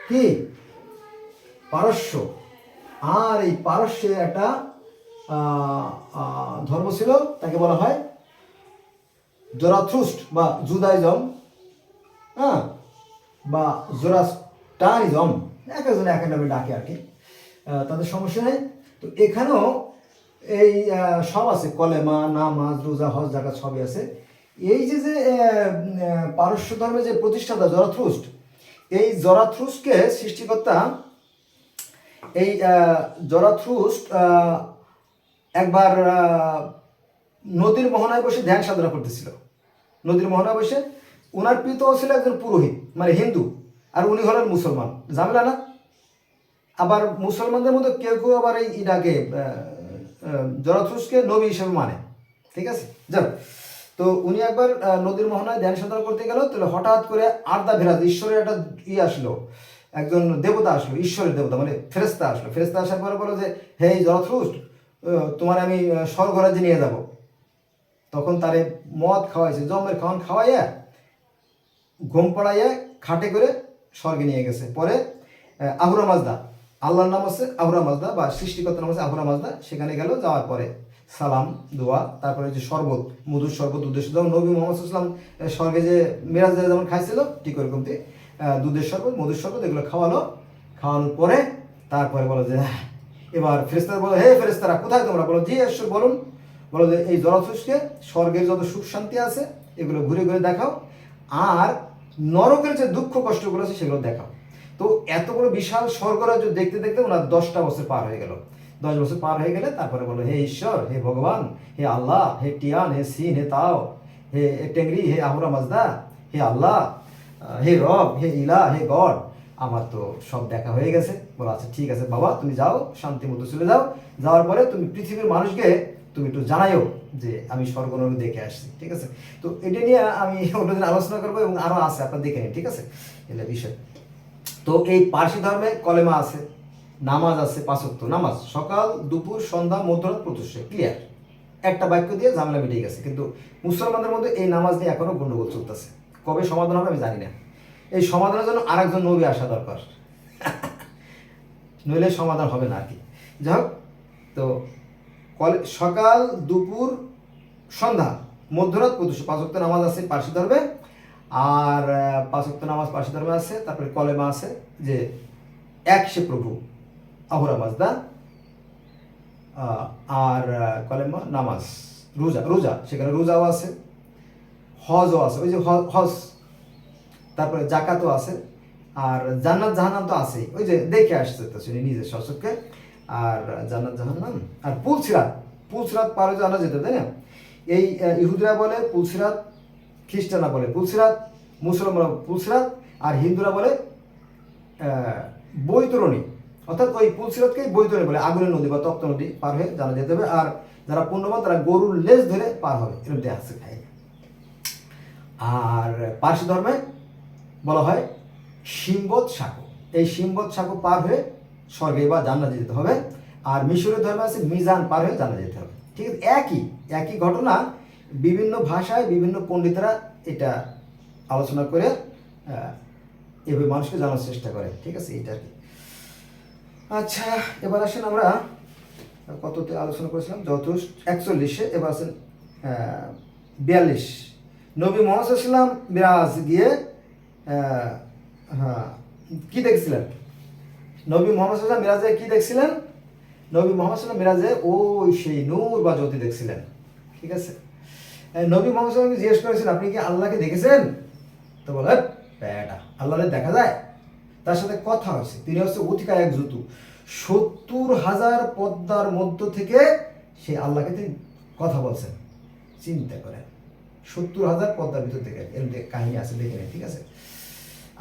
কি? পারস্য। আর এই পারস্যের একটা ধর্ম ছিল, তাকে বলা হয় জরাথ্রুস্ট বা জুদাইজম, হ্যাঁ, বা জোরাস্টারিজম, এক একজন এক নামে ডাকে আর কি, তাদের সমস্যা নেই। তো এখানেও এই সব আছে, কলেমা, নামাজ, রোজা, হজ, জাকাত সবই আছে। এই যে পারস্য ধর্মের যে প্রতিষ্ঠাতা জরাথ্রুস্ট, এই জরাথ্রুস্টকে সৃষ্টিকর্তা, এই জরাথ্রুস্ট একবার নদীর মোহনায় বসে ধ্যান সাধনা করতেছিল। নদীর মোহনায় বসে, ওনার পিতা ছিল একজন পুরোহিত, মানে হিন্দু, আর উনি হলেন মুসলমান। ঝামেলা না? আবার মুসলমানদের মধ্যে কেউ কেউ আবার এই ইটাকে জরাথ্রুস্টকে নবী হিসেবে মানে, ঠিক আছে? যাক, তো উনি একবার নদীর মোহনায় ধ্যান সাধনা করতে গেল। তাহলে হঠাৎ করে আর্দা ভেরাজ, ঈশ্বরের একটা আসলো, একজন দেবতা আসলো, ঈশ্বরের দেবতা মানে ফেরেস্তা আসলো। ফেরেস্তা আসার পরে বলো যে, হে জরাথ্রুস্ট, তোমার আমি স্বর্গরাজ্যে নিয়ে যাব। তখন তারে মদ খাওয়াইছে, জমের খাওয়ান খাওয়াইয়া, ঘুম পড়াইয়া খাটে করে স্বর্গে নিয়ে গেছে। পরে আহুরা মাজদা, আল্লাহর নাম আছে আহুরা মাজদা, বা সৃষ্টিকর্তার নাম আছে আহুরা মাজদা, সেখানে গেল। যাওয়ার পরে সালাম, দোয়া, তারপরে যে শরবত, মধুর শরবত, উদ্দেশ্য, যেমন নবী মোহাম্মদ সাল্লাম স্বর্গে যে মিরাজ যেমন খাইছিল, ঠিক ওরকম দুধের শরবত, মধুর শরবত, এগুলো খাওয়ানোর পরে তারপরে বলো যে, এবার ফেরেস্তারা বলো, হে ফেরেস্তারা, কোথায় তোমরা? বলো, জি ঈশ্বর বলুন। বলো যে, এই জরাথ্রুস্টকে স্বর্গের যত সুখ শান্তি আছে এগুলো ঘুরে ঘুরে দেখাও, আর নরকের যে দুঃখ কষ্টগুলো আছে সেগুলো দেখাও। তো এত বড় বিশাল স্বর্গরাজ্য দেখতে দেখতে ওনার 10টা বছর পার হয়ে গেল। 10 বছর পার হয়ে গেলে তারপরে বলো, হে ঈশ্বর, হে ভগবান, হে আল্লাহ, হে টিয়ান, হে সিন, হে তাও, হে টেংরি, হে আহুরা মাজদা, হে আল্লাহ, হে রব, হে ইলা, হে গড, আমার তো সব দেখা হয়ে গেছে। বলো আচ্ছা ঠিক আছে বাবা, তুমি যাও, শান্তি মতো চলে যাও। যাওয়ার পরে তুমি পৃথিবীর মানুষকে তুমি একটু জানাইও যে আমি স্বর্গ নরক দেখে আসছি, ঠিক আছে? তো এটা নিয়ে আমি অন্যদিন আলোচনা করবো, এবং আরও আছে, আপনার দেখে নিন, ঠিক আছে? এগুলো বিষয়। তো এই পার্সি ধর্মে কলেমা আছে, নামাজ আছে, 5 ওয়াক্ত নামাজ, সকাল দুপুর সন্ধ্যা মধ্যরাত প্রত্যুষে, ক্লিয়ার। একটা বাক্য দিয়ে ঝামেলা মিটে গেছে। কিন্তু মুসলমানদের মধ্যে এই নামাজ নিয়ে এখনো গন্ডগোল চলতেছে। কবে সমাধান হবে আমি জানি না। এই সমাধানের জন্য আরেকজন নবী আসা দরকার, নইলে সমাধান হবে না আর কি। যাই হোক, তো সকাল দুপুর সন্ধ্যা মধ্যরাত প্রত্যুষে 5 ওয়াক্ত নামাজ আছে পার্সি ধর্মে। আর 5 ওয়াক্ত নামাজ পার্সি ধর্মে আছে। তারপরে কলেমা আছে যে এক সে প্রভু, আহুরা মাজদা। আর কলেমা, নামাজ, রোজা, রোজা সেখানে রোজাও আছে, হজও আছে, ওই যে হজ। তারপরে জাকাতও আছে। আর জান্নাত জাহান্নাম তো আছেই, ওই যে দেখে আসছে তো শুনি নিজের সচক্ষে। আর জান্নাত জাহান্নাম আর পুলসিরাত, পুলসিরাত পার হয়ে জানা যেত, তাই না? এই ইহুদিরা বলে পুলসিরাত, খ্রিস্টানরা বলে পুলসিরাত, মুসলমানরা পুলসিরাত, আর হিন্দুরা বলে বৈতরণী। অর্থাৎ ওই পুলসিরাতকেই বৈতরণী বলে, আগুনের নদী বা তপ্ত নদী পার হয়ে জানা যেতে হবে। আর যারা পুণ্যবান তারা গরুর লেজ ধরে পার হবে, এরকম দেখা আছে খাই। আর পার্সি ধর্মে বলা হয় সিম্বত সাঁকো, এই সিম্বত সাঁকো পার হয়ে স্বর্গে বা জান্নাতে যেতে হবে। আর মিশরের ধর্মে আছে মিজান পার হয়ে জান্নাতে যেতে হবে, ঠিক আছে? একই ঘটনা, বিভিন্ন ভাষায় বিভিন্ন পণ্ডিতরা এটা আলোচনা করে এভাবে মানুষকে জানার চেষ্টা করে, ঠিক আছে? এইটা আর কি। আচ্ছা, এবার আসেন আমরা কততে আলোচনা করেছিলাম, যথেষ্ট 41-এ, এবার আসেন 42। নবী মুহাম্মদ সাল্লাল্লাহু আলাইহি ওয়াসাল্লাম মিরাজ গিয়ে হ্যাঁ কি দেখছিলেন? নবী মুহাম্মদ সাল্লাল্লাহু আলাইহি ওয়াসাল্লাম মিরাজে কি দেখছিলেন? নবী মুহাম্মদ সাল্লাল্লাহু আলাইহি ওয়াসাল্লাম মিরাজে ওই সেই নূর বা জ্যোতি দেখছিলেন, ঠিক আছে? নবী মুহাম্মদ সাল্লাল্লাহু আলাইহি ওয়াসাল্লাম জিজ্ঞেস করেছিলেন আপনি কি আল্লাহকে দেখেছেন? তো বলে বেটা, আল্লাহকে দেখা যায়? তার সাথে কথা হয়েছে, তিনি হচ্ছে অধিকার এক জুতু, 70,000 পদ্মার মধ্য থেকে সে আল্লাহকে তিনি কথা বলছেন। চিন্তা করেন, 70,000 পদ্মার ভিতর থেকে, এরকম কাহিনী আছে, দেখে নেন, ঠিক আছে?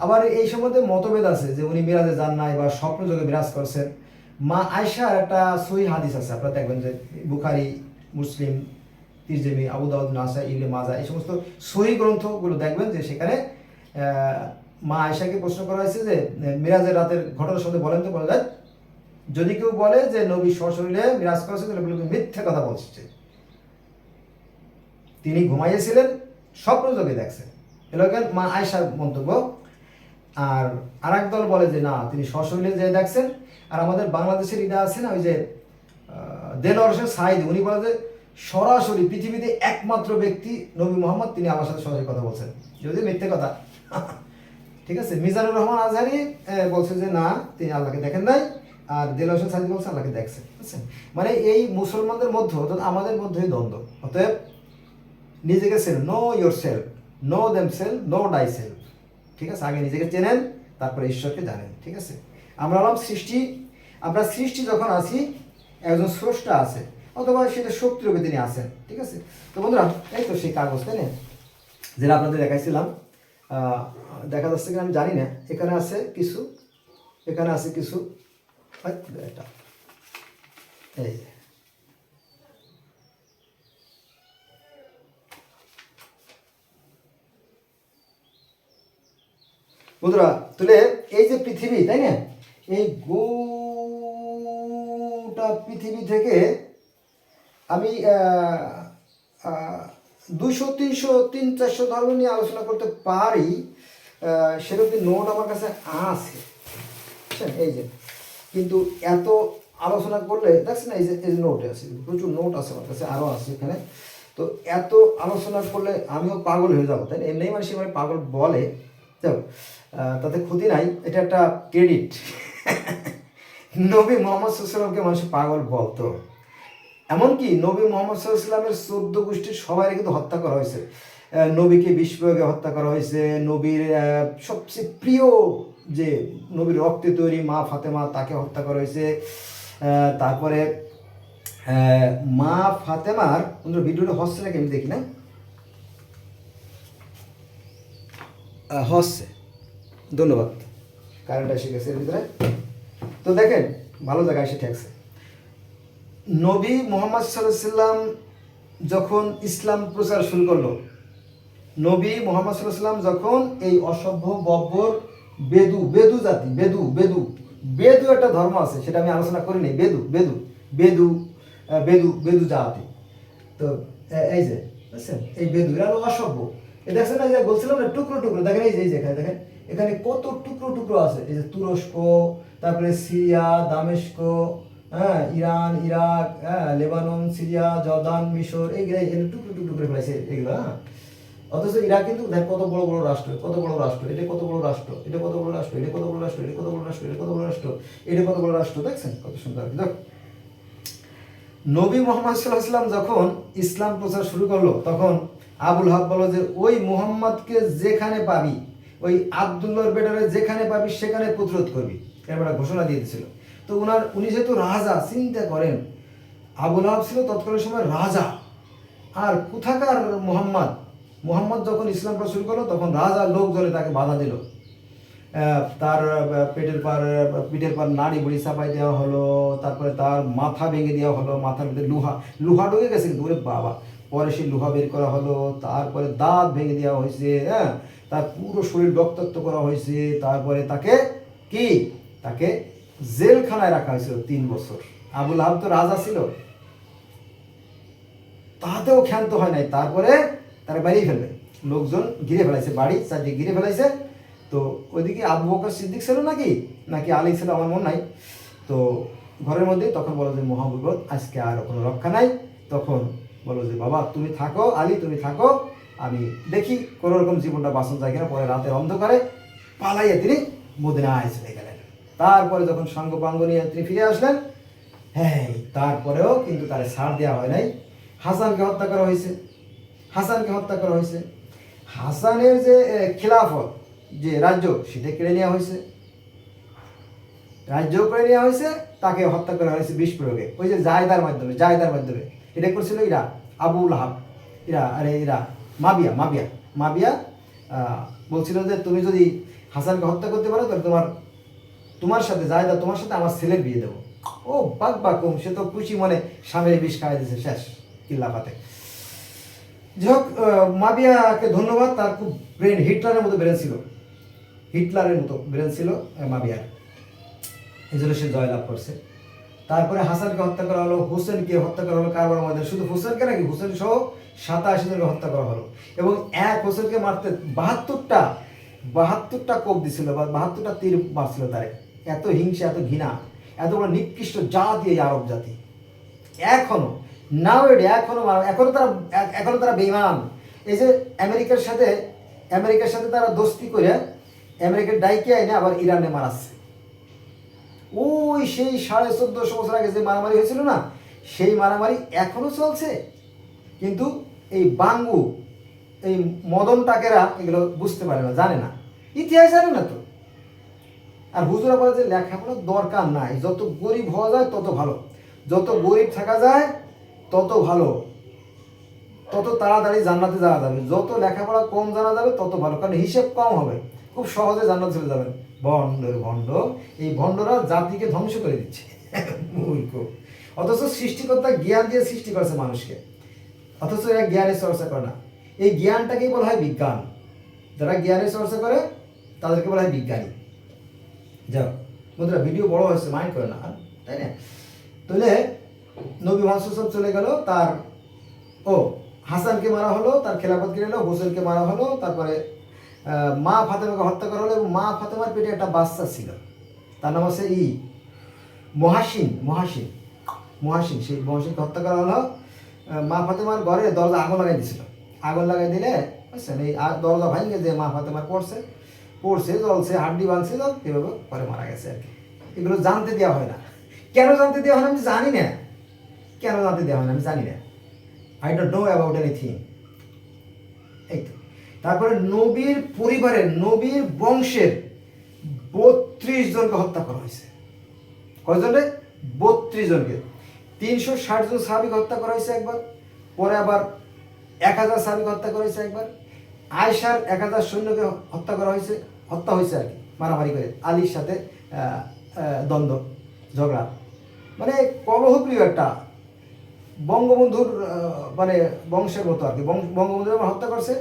আবার এই সম্বন্ধে মতভেদ আছে যে উনি মিরাজে যান নাই বা স্বপ্ন যোগে বিরাজ করছেন। মা আয়েশার একটা সহিহ হাদিস আছে, আপনারা দেখবেন যে বুখারী, মুসলিম, তিরমিজি, আবু দাউদ, নাসাই, ইবনে মাজাহ, এই সমস্ত সহিহ গ্রন্থগুলো দেখবেন যে সেখানে মা আয়েশাকে প্রশ্ন করা হয়েছে যে মিরাজের রাতের ঘটনার সম্বন্ধে বলেন তো। বলে যদি কেউ বলে যে নবী সশরীরে মিরাজ করেছে তাহলে বলবে মিথ্যা কথা বলছে, তিনি ঘুমাইয়েছিলেন, স্বপ্ন যোগে দেখছেন। এলাকার মা আয়েশার মন্তব্য। আর আরেক দল বলে যে না, তিনি সশরীরে যে দেখছেন। আর আমাদের বাংলাদেশের ইডা আছে না, ওই যে দেলোয়ার হোসেন সাঈদী, উনি বলে যে সরাসরি পৃথিবীতে একমাত্র ব্যক্তি নবী মোহাম্মদ, তিনি আমার সাথে সরাসরি কথা বলছেন, যদি মিথ্যে কথা। ঠিক আছে? মিজানুর রহমান আজহারি বলছে যে না, তিনি আল্লাহকে দেখেন নাই। আর দেলোয়ার হোসেন সাঈদী বলছে আল্লাহকে দেখছেন, বুঝছেন? মানে এই মুসলমানদের মধ্যে, অর্থাৎ আমাদের মধ্যেই দ্বন্দ্ব। অতএব নিজেকে self, know yourself, know themself, know thyself, ঠিক আছে? আগে নিজেকে চেনেন, তারপরে ঈশ্বরকে জানেন, ঠিক আছে? আমরা হলাম সৃষ্টি। আমরা সৃষ্টি যখন আছি, একজন স্রষ্টা আছে, অথবা সেটা শক্তিরূপে তিনি আছেন, ঠিক আছে? তো বন্ধুরা, এই তো সেই কাগজ, তাই না, যেটা আপনাদের দেখাইছিলাম। দেখা যাচ্ছে কিনা আমি জানি না। এখানে আছে কিছু, এখানে আছে কিছু, এটা এই বন্ধুরা, তাহলে এই যে পৃথিবী, তাই না, এই গোটা পৃথিবী থেকে আমি 200, 300, 300-400 ধর্ম নিয়ে আলোচনা করতে পারি। সেরকম নোট আমার কাছে আছে, বুঝছেন? এই যে, কিন্তু এত আলোচনা করলে দেখছেন, এই যে নোট আছে, প্রচুর নোট আছে আমার কাছে, আরও আছে এখানে। তো এত আলোচনা করলে আমিও পাগল হয়ে যাবো, তাই না? এমনি মানুষ মানে পাগল বলে, যাও, তাতে ক্ষতি নাই, এটা একটা ক্রেডিট। নবী মুহাম্মদ সাল্লাল্লাহু আলাইহি ওয়াসাল্লামকে মানুষ পাগল বলতো। এমনকি নবী মুহাম্মদ সাল্লাল্লাহু আলাইহি ওয়াসাল্লামের 14 গোষ্ঠীর সবাই কিন্তু হত্যা করা হয়েছে। নবীকে বিষ প্রয়োগে হত্যা করা হয়েছে। নবীর সবচেয়ে প্রিয় যে নবীর রক্তে তৈরি মা ফাতেমা, তাকে হত্যা করা হয়েছে। তারপরে মা ফাতেমার ভিডিওটা হচ্ছে নাকি আমি দেখি না, হচ্ছে, ধন্যবাদ। কারেন্ট এসে গেছে এর ভিতরে। তো দেখেন ভালো জায়গায় এসে ঠেকছে। নবী মুহাম্মদ সাল্লাল্লাহু আলাইহি সাল্লাম যখন ইসলাম প্রচার শুরু করলো, নবী মুহাম্মদ সাল্লাল্লাহু আলাইহি সাল্লাম যখন এই অসভ্য বব্বর বেদু জাতি, বেদু একটা ধর্ম আছে, সেটা আমি আলোচনা করিনি। বেদু জাতি। তো এই যে বুঝছেন, এই বেদু এরা হলো অসভ্য। এ দেখছেন না, যে বলছিলাম না টুকরো টুকরো, দেখেন এই যে এখানে দেখেন, এখানে কত টুকরো টুকরো আছে। এই যে তুরস্ক, তারপরে সিরিয়া, দামেস্ক, হ্যাঁ, ইরান, ইরাক, হ্যাঁ, লেবানন, সিরিয়া, জর্দান, মিশর, এইগুলো এখানে টুকরো টুকরো করে ফেলাইছে এগুলো। হ্যাঁ, অথচ ইরাক কিন্তু দেখ কত বড় বড় রাষ্ট্র, এটা কত বড় রাষ্ট্র, এটা কত বড় রাষ্ট্র, এটা কত বড় রাষ্ট্র, এটা কত বড় রাষ্ট্র, এটা কত বড় রাষ্ট্র, এটা কত বড় রাষ্ট্র, এটা কত বড় রাষ্ট্র। দেখছেন কত সুন্দর। দেখ, নবী মুহাম্মদ সাল্লাল্লাহু আলাইহি ওয়াসাল্লাম যখন ইসলাম প্রচার শুরু করলো, তখন আবুল হাব বলল যে ওই মুহাম্মদকে যেখানে পাবি, ওই আব্দুল্লাহর বেটারে যেখানে পাবি সেখানে প্রতিরোধ করবি, এবার ঘোষণা দিয়ে দিয়েছিল। তো উনি যেহেতু রাজা, চিন্তা করেন, আবুল হাব ছিল তৎকালীন সময় রাজা, আর কোথাকার মুহাম্মদ যখন ইসলাম প্রচার শুরু করলো, তখন রাজা লোকজনে তাকে বাধা দিল। তার পিঠের পার নাড়ি বুড়ি চাপাই দেওয়া হলো, তারপরে তার মাথা ভেঙে দেওয়া হলো, মাথার ভিতরে লোহা ঢুকে গেছে কিন্তু, ওরে বাবা, পরে সেই লোহা বের করা হলো, তারপরে দাঁত ভেঙে দেওয়া হয়েছে, হ্যাঁ, তার পুরো শরীর রক্তাক্ত করা হয়েছে, তারপরে তাকে জেলখানায় রাখা হয়েছিল 3 বছর। আবুল আহাব তো রাজা ছিল, তাতেও ক্ষান্ত হয় নাই, তারপরে তারা বাড়িয়ে ফেলবে, লোকজন ঘিরে ফেলাইছে, বাড়ি চারদিকে ঘিরে ফেলাইছে। তো ওইদিকে আবু বকর সিদ্দিক ছিল নাকি আলী ছিল, আমার মনে নাই। তো ঘরের মধ্যে তখন বলো যে মহাবিপদ, আজকে আর কোনো রক্ষা নাই। তখন বলো যে বাবা তুমি থাকো, আলী তুমি থাকো, আমি দেখি কোনো রকম জীবনটা বাঁচন যায় কিনা। পরে রাতের অন্ধকারে পালাইয়ে তিনি মদিনায় চলে গেলেন। তারপরে যখন সঙ্গপাঙ্গ নিয়ে তিনি ফিরে আসলেন, হ্যাঁ, তারপরেও কিন্তু তার ছাড় দেওয়া হয় নাই। হাসানকে হত্যা করা হয়েছে। হাসানের যে খিলাফত, যে রাজ্য, সেটা কেড়ে নেওয়া হয়েছে, তাকে হত্যা করা হয়েছে বিষ প্রয়োগে, ওই যে জায়দার মাধ্যমে। এটা করছিল আবুল হাব, মাবিয়া বলছিল যে তুমি যদি হাসানকে হত্যা করতে পারো, তাহলে তোমার সাথে জায়দা, তোমার সাথে আমার ছেলের বিয়ে দেবো। ও বাকুম, সে তো খুশি মনে স্বামীর বিষ খাওয়াই দিয়েছে, শেষ কিল্লাফাতে। যাই হোক, মাবিয়াকে ধন্যবাদ, তার খুব ব্রেন হিটলারের মতো ব্রেন ছিল মাবিয়ার, এই জন্য সে জয়লাভ করছে। তারপরে হাসানকে হত্যা করা হলো, হুসেনকে হত্যা করা হলো কারবালার ময়দানে। শুধু হুসেনকে নাকি, হুসেন সহ 87 জনকে হত্যা করা হলো, এবং এক হুসেনকে মারতে 72টা কোপ দিছিল, বা 72টা তীর মারছিল তারে। এত হিংসা, এত ঘৃণা, এত বড় নিকৃষ্ট জাতি এই আরব জাতি। এখনো তারা বেঈমান। এই যে আমেরিকার সাথে তারা দোস্তি করে আমেরিকার ডাইকে আইনে আবার ইরানে মারাচ্ছে। ওই সেই 1450 বছর আগে যে মারামারি হয়েছিল না, সেই মারামারি এখনো চলছে। কিন্তু এই বাঙ্গু, এই মদন টাকেরা এগুলো বুঝতে পারে না, জানে না, ইতিহাস জানে না তো। আর হুজুরা বলে যে লেখাপড়ার দরকার নাই, যত গরিব হওয়া যায় তত ভালো, যত গরিব থাকা যায় তত ভালো, তত তাড়াতাড়ি জান্নাতে যাওয়া যাবে। যত লেখাপড়া কম জানা যাবে তত ভালো, কারণ হিসেব কম হবে, খুব সহজে জান্নাত চলে যাবেন। ভণ্ড, এই ভণ্ডরা জাতিকে ধ্বংস করে দিচ্ছে, মূর্খ। অথচ সৃষ্টিকর্তা জ্ঞান দিয়ে সৃষ্টি করেছে মানুষকে, অথচ এরা জ্ঞানের চর্চা করে না। এই জ্ঞানটাকেই বলা হয় বিজ্ঞান। যারা জ্ঞানের চর্চা করে তাদেরকে বলা হয় বিজ্ঞানী। যাও বন্ধুরা, ভিডিও বড় হয়েছে, মাইন্ড করে না, তাই না? তাহলে নবী মুহাম্মদ চলে গেল, হাসানকে মারা হলো, তার খেলাফত কেড়ে নিল, হোসেনকে মারা হলো, তারপরে মা ফাতেমাকে হত্যা করা হলো, এবং মা ফাতেমার পেটে একটা বাচ্চা ছিল, তার নাম হচ্ছে মহাসিন। সেই মহাসিনকে হত্যা করা হলো। মা ফাতেমার ঘরে দরজা আগুন লাগাই দিলে বুঝছেন, এই দরজা ভাঙে যে মা ফাতেমার পড়ছে জলছে, হাড্ডি ভাঙছিল, এভাবে পরে মারা গেছে আর কি। এগুলো জানতে দেওয়া হয় না। কেন জানতে দেওয়া হয় না আমি জানি না, I don't know about anything. এই তো। তারপরে নবীর পরিবারের, নবীর বংশের 32 জনকে হত্যা করা হয়েছে। কয়জনে? 32 জনকে। 360 জন সাহাবীকে হত্যা করা হয়েছে একবার, পরে আবার 1000 সাহাবীকে হত্যা করা হয়েছে একবার, আয়েশার 1000 সৈন্যকে হত্যা হয়েছে আর কি। মারামারি করে, আলীর সাথে দ্বন্দ্ব ঝগড়া, মানে কলহপ্রিয় একটা বঙ্গবন্ধুর মানে বংশের মতো আর কি। বঙ্গবন্ধু যখন হত্যা করছে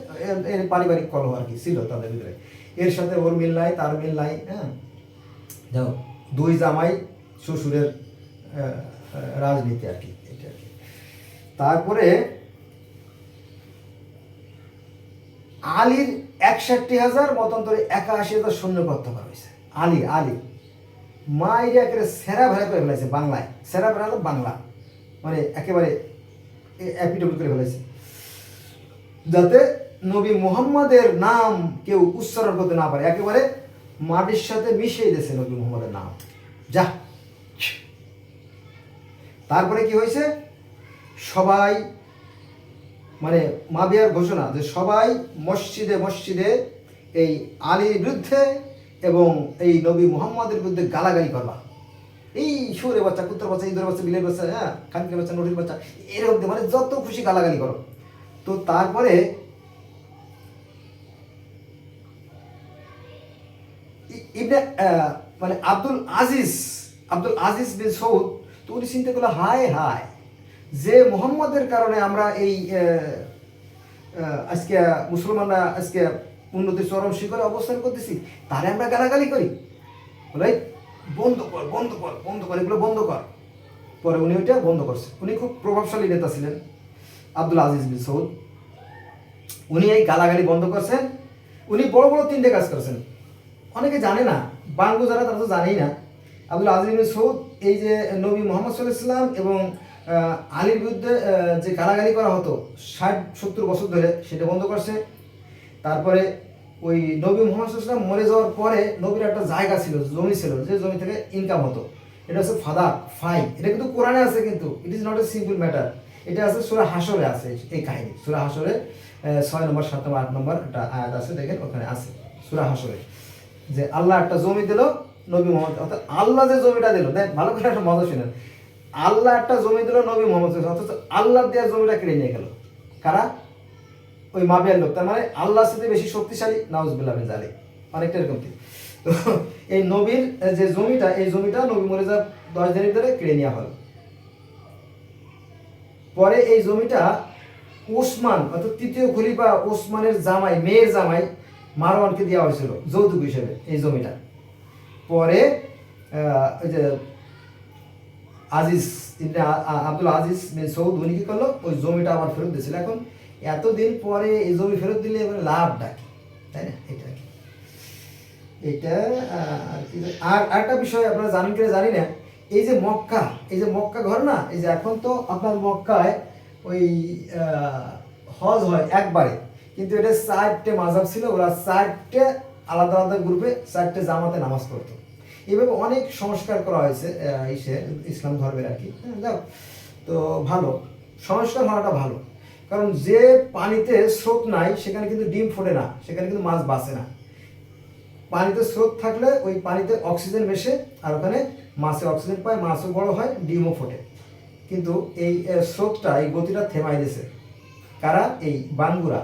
এর পারিবারিক কলহ আর কি ছিল তাদের ভিতরে, এর সাথে ওর মিল নাই তার মিল নাই। হ্যাঁ, যাও দুই জামাই শ্বশুরের রাজনীতি আর কি, এটা আর কি। তারপরে আলীর 61,000 মতান্তরে 81,000 সৈন্য প্রত্যাহার করা হয়েছে। আলী মাইরে একেবারে সেরা ভেড়া করে ফেলাইছে বাংলায়, সেরা ভেড়া বাংলা, মানে একেবারে অ্যাপিটবল করে ফেলেছে, যাতে নবী মুহাম্মাদের নাম কেউ উচ্চারণ করতে না পারে, একেবারে মাটির সাথে মিশিয়ে দিয়েছে নবী মুহাম্মাদের নাম। যা তারপরে কি হয়েছে, সবাই মানে মাবিয়ার ঘোষণা যে সবাই মসজিদে মসজিদে এই আলীর বিরুদ্ধে এবং এই নবী মুহাম্মাদের বিরুদ্ধে গালাগালি করবা, এই শুয়োরের বাচ্চা, কুত্তার বাচ্চা, ইঁদুরের বাচ্চা, বিলের বাচ্চা, হ্যাঁ খানকের বাচ্চা, নদীর বাচ্চা, এরকম মানে যত খুশি গালাগালি করো। তো তারপরে ইবনে মানে আব্দুল আজিজ বিন সৌদ, তো উনি চিন্তা করলো হায় হায়, যে মোহাম্মদের কারণে আমরা এই আজকে মুসলমানরা আজকে উন্নতির চরম শিখরে অবস্থান করতেছি, তারে আমরা গালাগালি করি, বলে বন্ধ কর বন্ধ কর বন্ধ কর, এগুলো বন্ধ কর। পরে উনি ওইটা বন্ধ করছে। উনি খুব প্রভাবশালী নেতা ছিলেন আব্দুল আজিজ বিন সৌদ, উনি এই গালাগালি বন্ধ করছেন। উনি বড় বড় 3টে কাজ করেছেন, অনেকে জানে না, বাঙ্গু যারা তারা তো জানেই না। আব্দুল আজিজ বিন সৌদ এই যে নবী মুহাম্মদ সাল্লাল্লাহু আলাইহি ওয়াসাল্লাম এবং আলীর বিরুদ্ধে যে গালাগালি করা হতো 60-70 বছর ধরে, সেটা বন্ধ করছে। তারপরে ওই নবী মুহাম্মদ সাল্লাল্লাহু আলাইহি ওয়াসাল্লাম মরে যাওয়ার পরে নবীর একটা জায়গা ছিল, জমি ছিল, যে জমি থেকে ইনকাম হতো, এটা হচ্ছে ফাদা ফাই। এটা কিন্তু কোরআনে আছে, কিন্তু ইট is not a simple matter. এটা আছে সূরা হাসরে আছে এই কাহিনী, সূরা হাসরে 6 নম্বর 7 নম্বর 8 নম্বর একটা আয়াত আছে, দেখেন ওখানে আছে সূরা হাসরে, যে আল্লাহ একটা জমি দিল নবী মুহাম্মদ, অর্থাৎ আল্লাহ যে জমিটা দিল, দেখ ভালো করে একটা মজা শুনেন, আল্লাহ একটা জমি দিল নবী মুহাম্মদ, অথচ আল্লাহ দেওয়া জমিটা কেড়ে নিয়ে গেল কারা, ওই মাবিয়ার লোক। তার মানে আল্লাহর সাথে বেশি শক্তিশালী, নাউজুবিল্লাহ মিন যালিক, অনেকটা এরকম। তো এই নবীর যে জমিটা, এই জমিটা নবী মরে যাওয়ার 10 দিনের ভিতরে কেড়ে নেওয়া হলো। পরে এই জমিটা ওসমান অর্থাৎ 3য় খলিফা ওসমানের জামাই, মেয়ের জামাই মারওয়ানকে দেওয়া হয়েছিল যৌতুক হিসেবে এই জমিটা। পরে ওই যে আব্দুল আজিজ বিন সৌদ উনি কি করলো, ওই জমিটা আবার ফেরত দিয়েছিল। এখন এতদিন পরে এই জমি ফেরত দিলে এবার লাভ ডাকি, তাই না? এটা আর একটা বিষয় আপনারা জানেন কিনা জানি না, এই যে মক্কা ঘর না, এই যে এখন তো আপনার মক্কায় ওই হজ হয় একবারে, কিন্তু এটা 4টে মাযহাব ছিল, ওরা 4টে আলাদা আলাদা গ্রুপে 4টে জামাতে নামাজ পড়তো। এইভাবে অনেক সংস্কার করা হয়েছে ইসলাম ধর্মের আর কি। যাও, তো ভালো সংস্কার হওয়াটা ভালো, কারণ যে পানিতে স্রোত নাই সেখানে কিন্তু ডিম ফোটে না, সেখানে কিন্তু মাছ বাঁচে না। পানিতে স্রোত থাকলে ওই পানিতে অক্সিজেন মেশে, আর ওখানে মাছে অক্সিজেন পায়, মাছও বড় হয়, ডিমও ফোটে। কিন্তু এই স্রোতটা, এই গতিটা থেমাই দিয়েছে কারা, এই বাঙ্গুরা,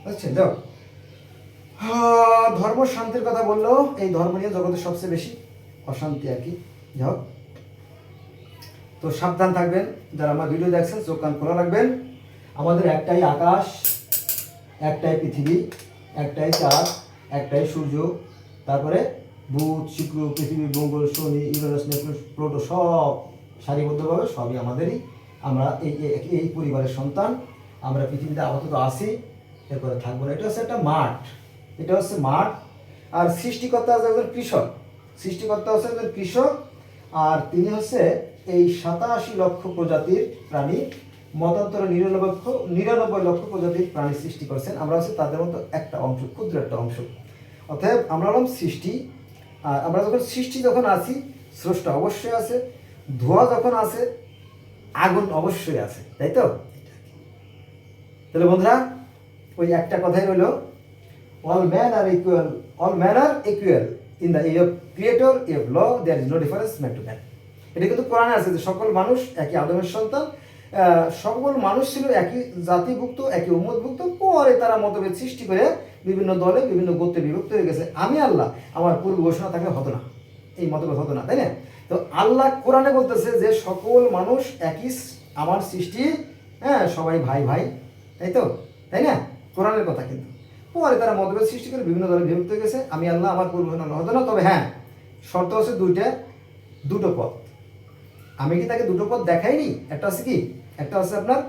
বুঝছেন? যাও, ধর্ম শান্তির কথা বললো, এই ধর্ম নিয়ে জগতে সবচেয়ে বেশি অশান্তি আর কি। যাও, তো সাবধান থাকবেন, যারা আমার ভিডিও দেখছেন চোখ কান খোলা রাখবেন। আমাদের একটাই আকাশ, একটাই পৃথিবী, একটাই চাঁদ, একটাই সূর্য, তারপরে বুধ, শুক্র, পৃথিবী, মঙ্গল, শনি, ইউরেনাস, নেপচুন, প্লুটো, সব সারিবদ্ধভাবে সবই আমাদেরই। আমরা এই পরিবারের সন্তান, আমরা পৃথিবীতে আপাতত আছি, এরপরে থাকবো না। এটা হচ্ছে একটা মাঠ, এটা হচ্ছে মাঠ। আর সৃষ্টিকর্তা হচ্ছে একজন কৃষক, সৃষ্টিকর্তা হচ্ছে একজন কৃষক, আর তিনি হচ্ছে এই 87 লক্ষ প্রজাতির প্রাণী, মতান্তরে 99 লক্ষ প্রজাতির প্রাণী সৃষ্টি করেছেন। আমরা হচ্ছে তাদের মতো একটা অংশ, ক্ষুদ্র একটা অংশ। অতএব আমরা হলাম সৃষ্টি। আর আমরা যখন সৃষ্টি যখন আছি, স্রষ্টা অবশ্যই আছে, ধোঁয়া যখন আছে, আগুন অবশ্যই আছে, তাই তো? তাহলে বন্ধুরা, ওই একটা কথাই রইল, all men are equal in the eye of creator, of law, there is no difference man to man. এটা কিন্তু কোরআনে আছে যে সকল মানুষ একই আদমের সন্তান, সকল মানুষ ছিল একই জাতিভুক্ত, একই উম্মতভুক্ত, পরে তারা মতভেদ সৃষ্টি করে বিভিন্ন দলে বিভিন্ন গোত্রে বিভক্ত হয়ে গেছে। আমি আল্লাহ আমার পূর্ব ঘোষণা থাকলে হতো না, এই মতভেদ হতো না, তাই না? তো আল্লাহ কোরআনে বলতেছে যে সকল মানুষ একই আমার সৃষ্টি, হ্যাঁ, সবাই ভাই ভাই, তাই না? কোরআনের কথা। কিন্তু পরে তারা মতভেদ সৃষ্টি করে বিভিন্ন দলে বিভক্ত হয়ে গেছে। আমি আল্লাহ আমার পূর্ব ঘোষণা হতো না। তবে হ্যাঁ, শর্ত আছে দুটো পথ। আমি কি তাকে দুটো পথ দেখাইনি? একটা আছে কি, একটা আছে আপনার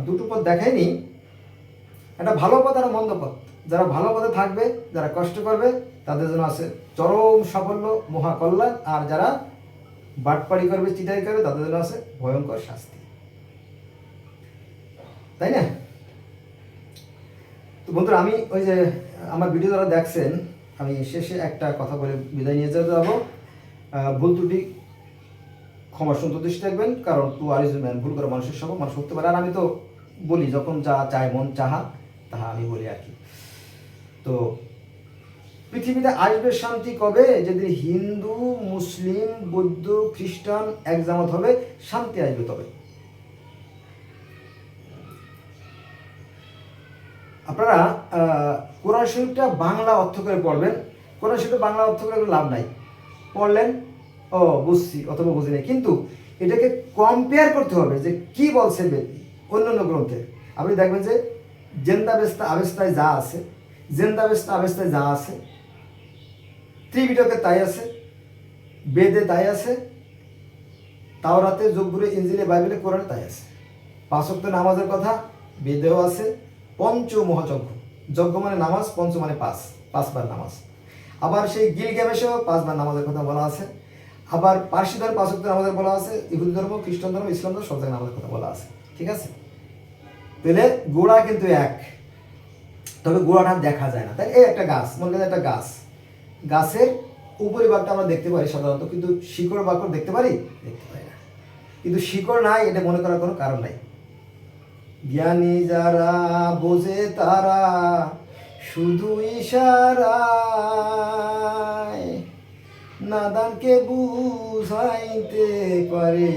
দুটো পথ দেখাইনি, একটা ভালো পথ আর মন্দ পথ। যারা ভালো পথে থাকবে, যারা কষ্ট করবে, তাদের জন্য আছে চরম সাফল্য, মহাকল্যাণ। আর যারা বাটপাড়ি করবে, চিটারি করবে, তাদের জন্য আছে ভয়ঙ্কর শাস্তি, তাই না? তো বন্ধুরা, আমি ওই যে আমার ভিডিও যারা দেখছেন, আমি শেষে একটা কথা বলে বিদায় নিয়ে যেতে যাবো। ভুল ত্রুটি ক্ষমা সুন্দর দৃষ্টি দেখবেন, কারণ টু আর ইজ ম্যান, ভুল করা মানুষের সব মানুষ হতে পারে। আর আমি তো বলি, যখন যা চায় মন চাহা তাহা আমি বলি আর কি। তো পৃথিবীতে আসবে শান্তি কবে? যেদিন হিন্দু, মুসলিম, বৌদ্ধ, খ্রিস্টান একজামাত হবে, শান্তি আসবে তবে। আপনারা কোরআন শরীফটা বাংলা অর্থ করে পড়বেন। কোরআন শরীফটা বাংলা অর্থ করে লাভ নাই। পড়লেন, ও বুঝছি অথবা বুঝি নাই, কিন্তু এটাকে কম্পেয়ার করতে হবে যে কি বলছে অন্যান্য গ্রন্থে। আপনি দেখবেন যে জেন্দাবেস্তা আবেস্তায় যা আছে, জেন্দাবেস্তা আবেস্তায় যা আছে, ত্রিপিটকে তাই আছে, বেদে তাই আছে, তাওরাতে, জব্বুরে, ইনজিলে, বাইবেলে, কোরআনে তাই আছে। 5 ওয়াক্ত নামাজের কথা বেদেও আছে। পঞ্চ মহাযজ্ঞ, যজ্ঞ মানে নামাজ, পঞ্চ মানে 5 বার নামাজ। আবার সেই গিলগামেশেও 5 বার নামাজের কথা বলা আছে। আবার পার্সি ধর্ম 5 ওয়াক্ত নামাজের বলা আছে। ইহুদি ধর্ম, খ্রিস্টান ধর্ম, ইসলাম ধর্ম সব জায়গায় নামাজের কথা বলা আছে, ঠিক আছে? তাহলে গোড়া কিন্তু এক, তবে গোড়াটা দেখা যায় না। তাই এই একটা গাছ, মনে করেন একটা গাছ, গাছের উপরিভাগটা আমরা দেখতে পারি সাধারণত, কিন্তু শিকড় বাকড় দেখতে পারি না। কিন্তু শিকড় নাই এটা মনে করার কোনো কারণ নাই। জ্ঞানী যারা বোঝে তারা শুধু ইশারায় নাদানকে বুঝাইতে পারে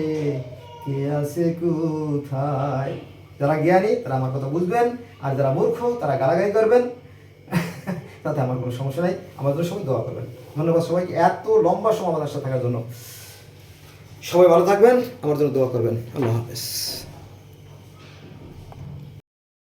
কে আছে কোথায়। যারা জ্ঞানী তারা আমার কথা বুঝবেন, আর যারা মূর্খ তারা গালাগালি করবেন, তাতে আমার কোনো সমস্যা নাই। আমার জন্য সবাই দোয়া করবেন। ধন্যবাদ সবাইকে এত লম্বা সময় আমাদের সাথে থাকার জন্য। সবাই ভালো থাকবেন, আমার জন্য দোয়া করবেন। আল্লাহ হাফেজ।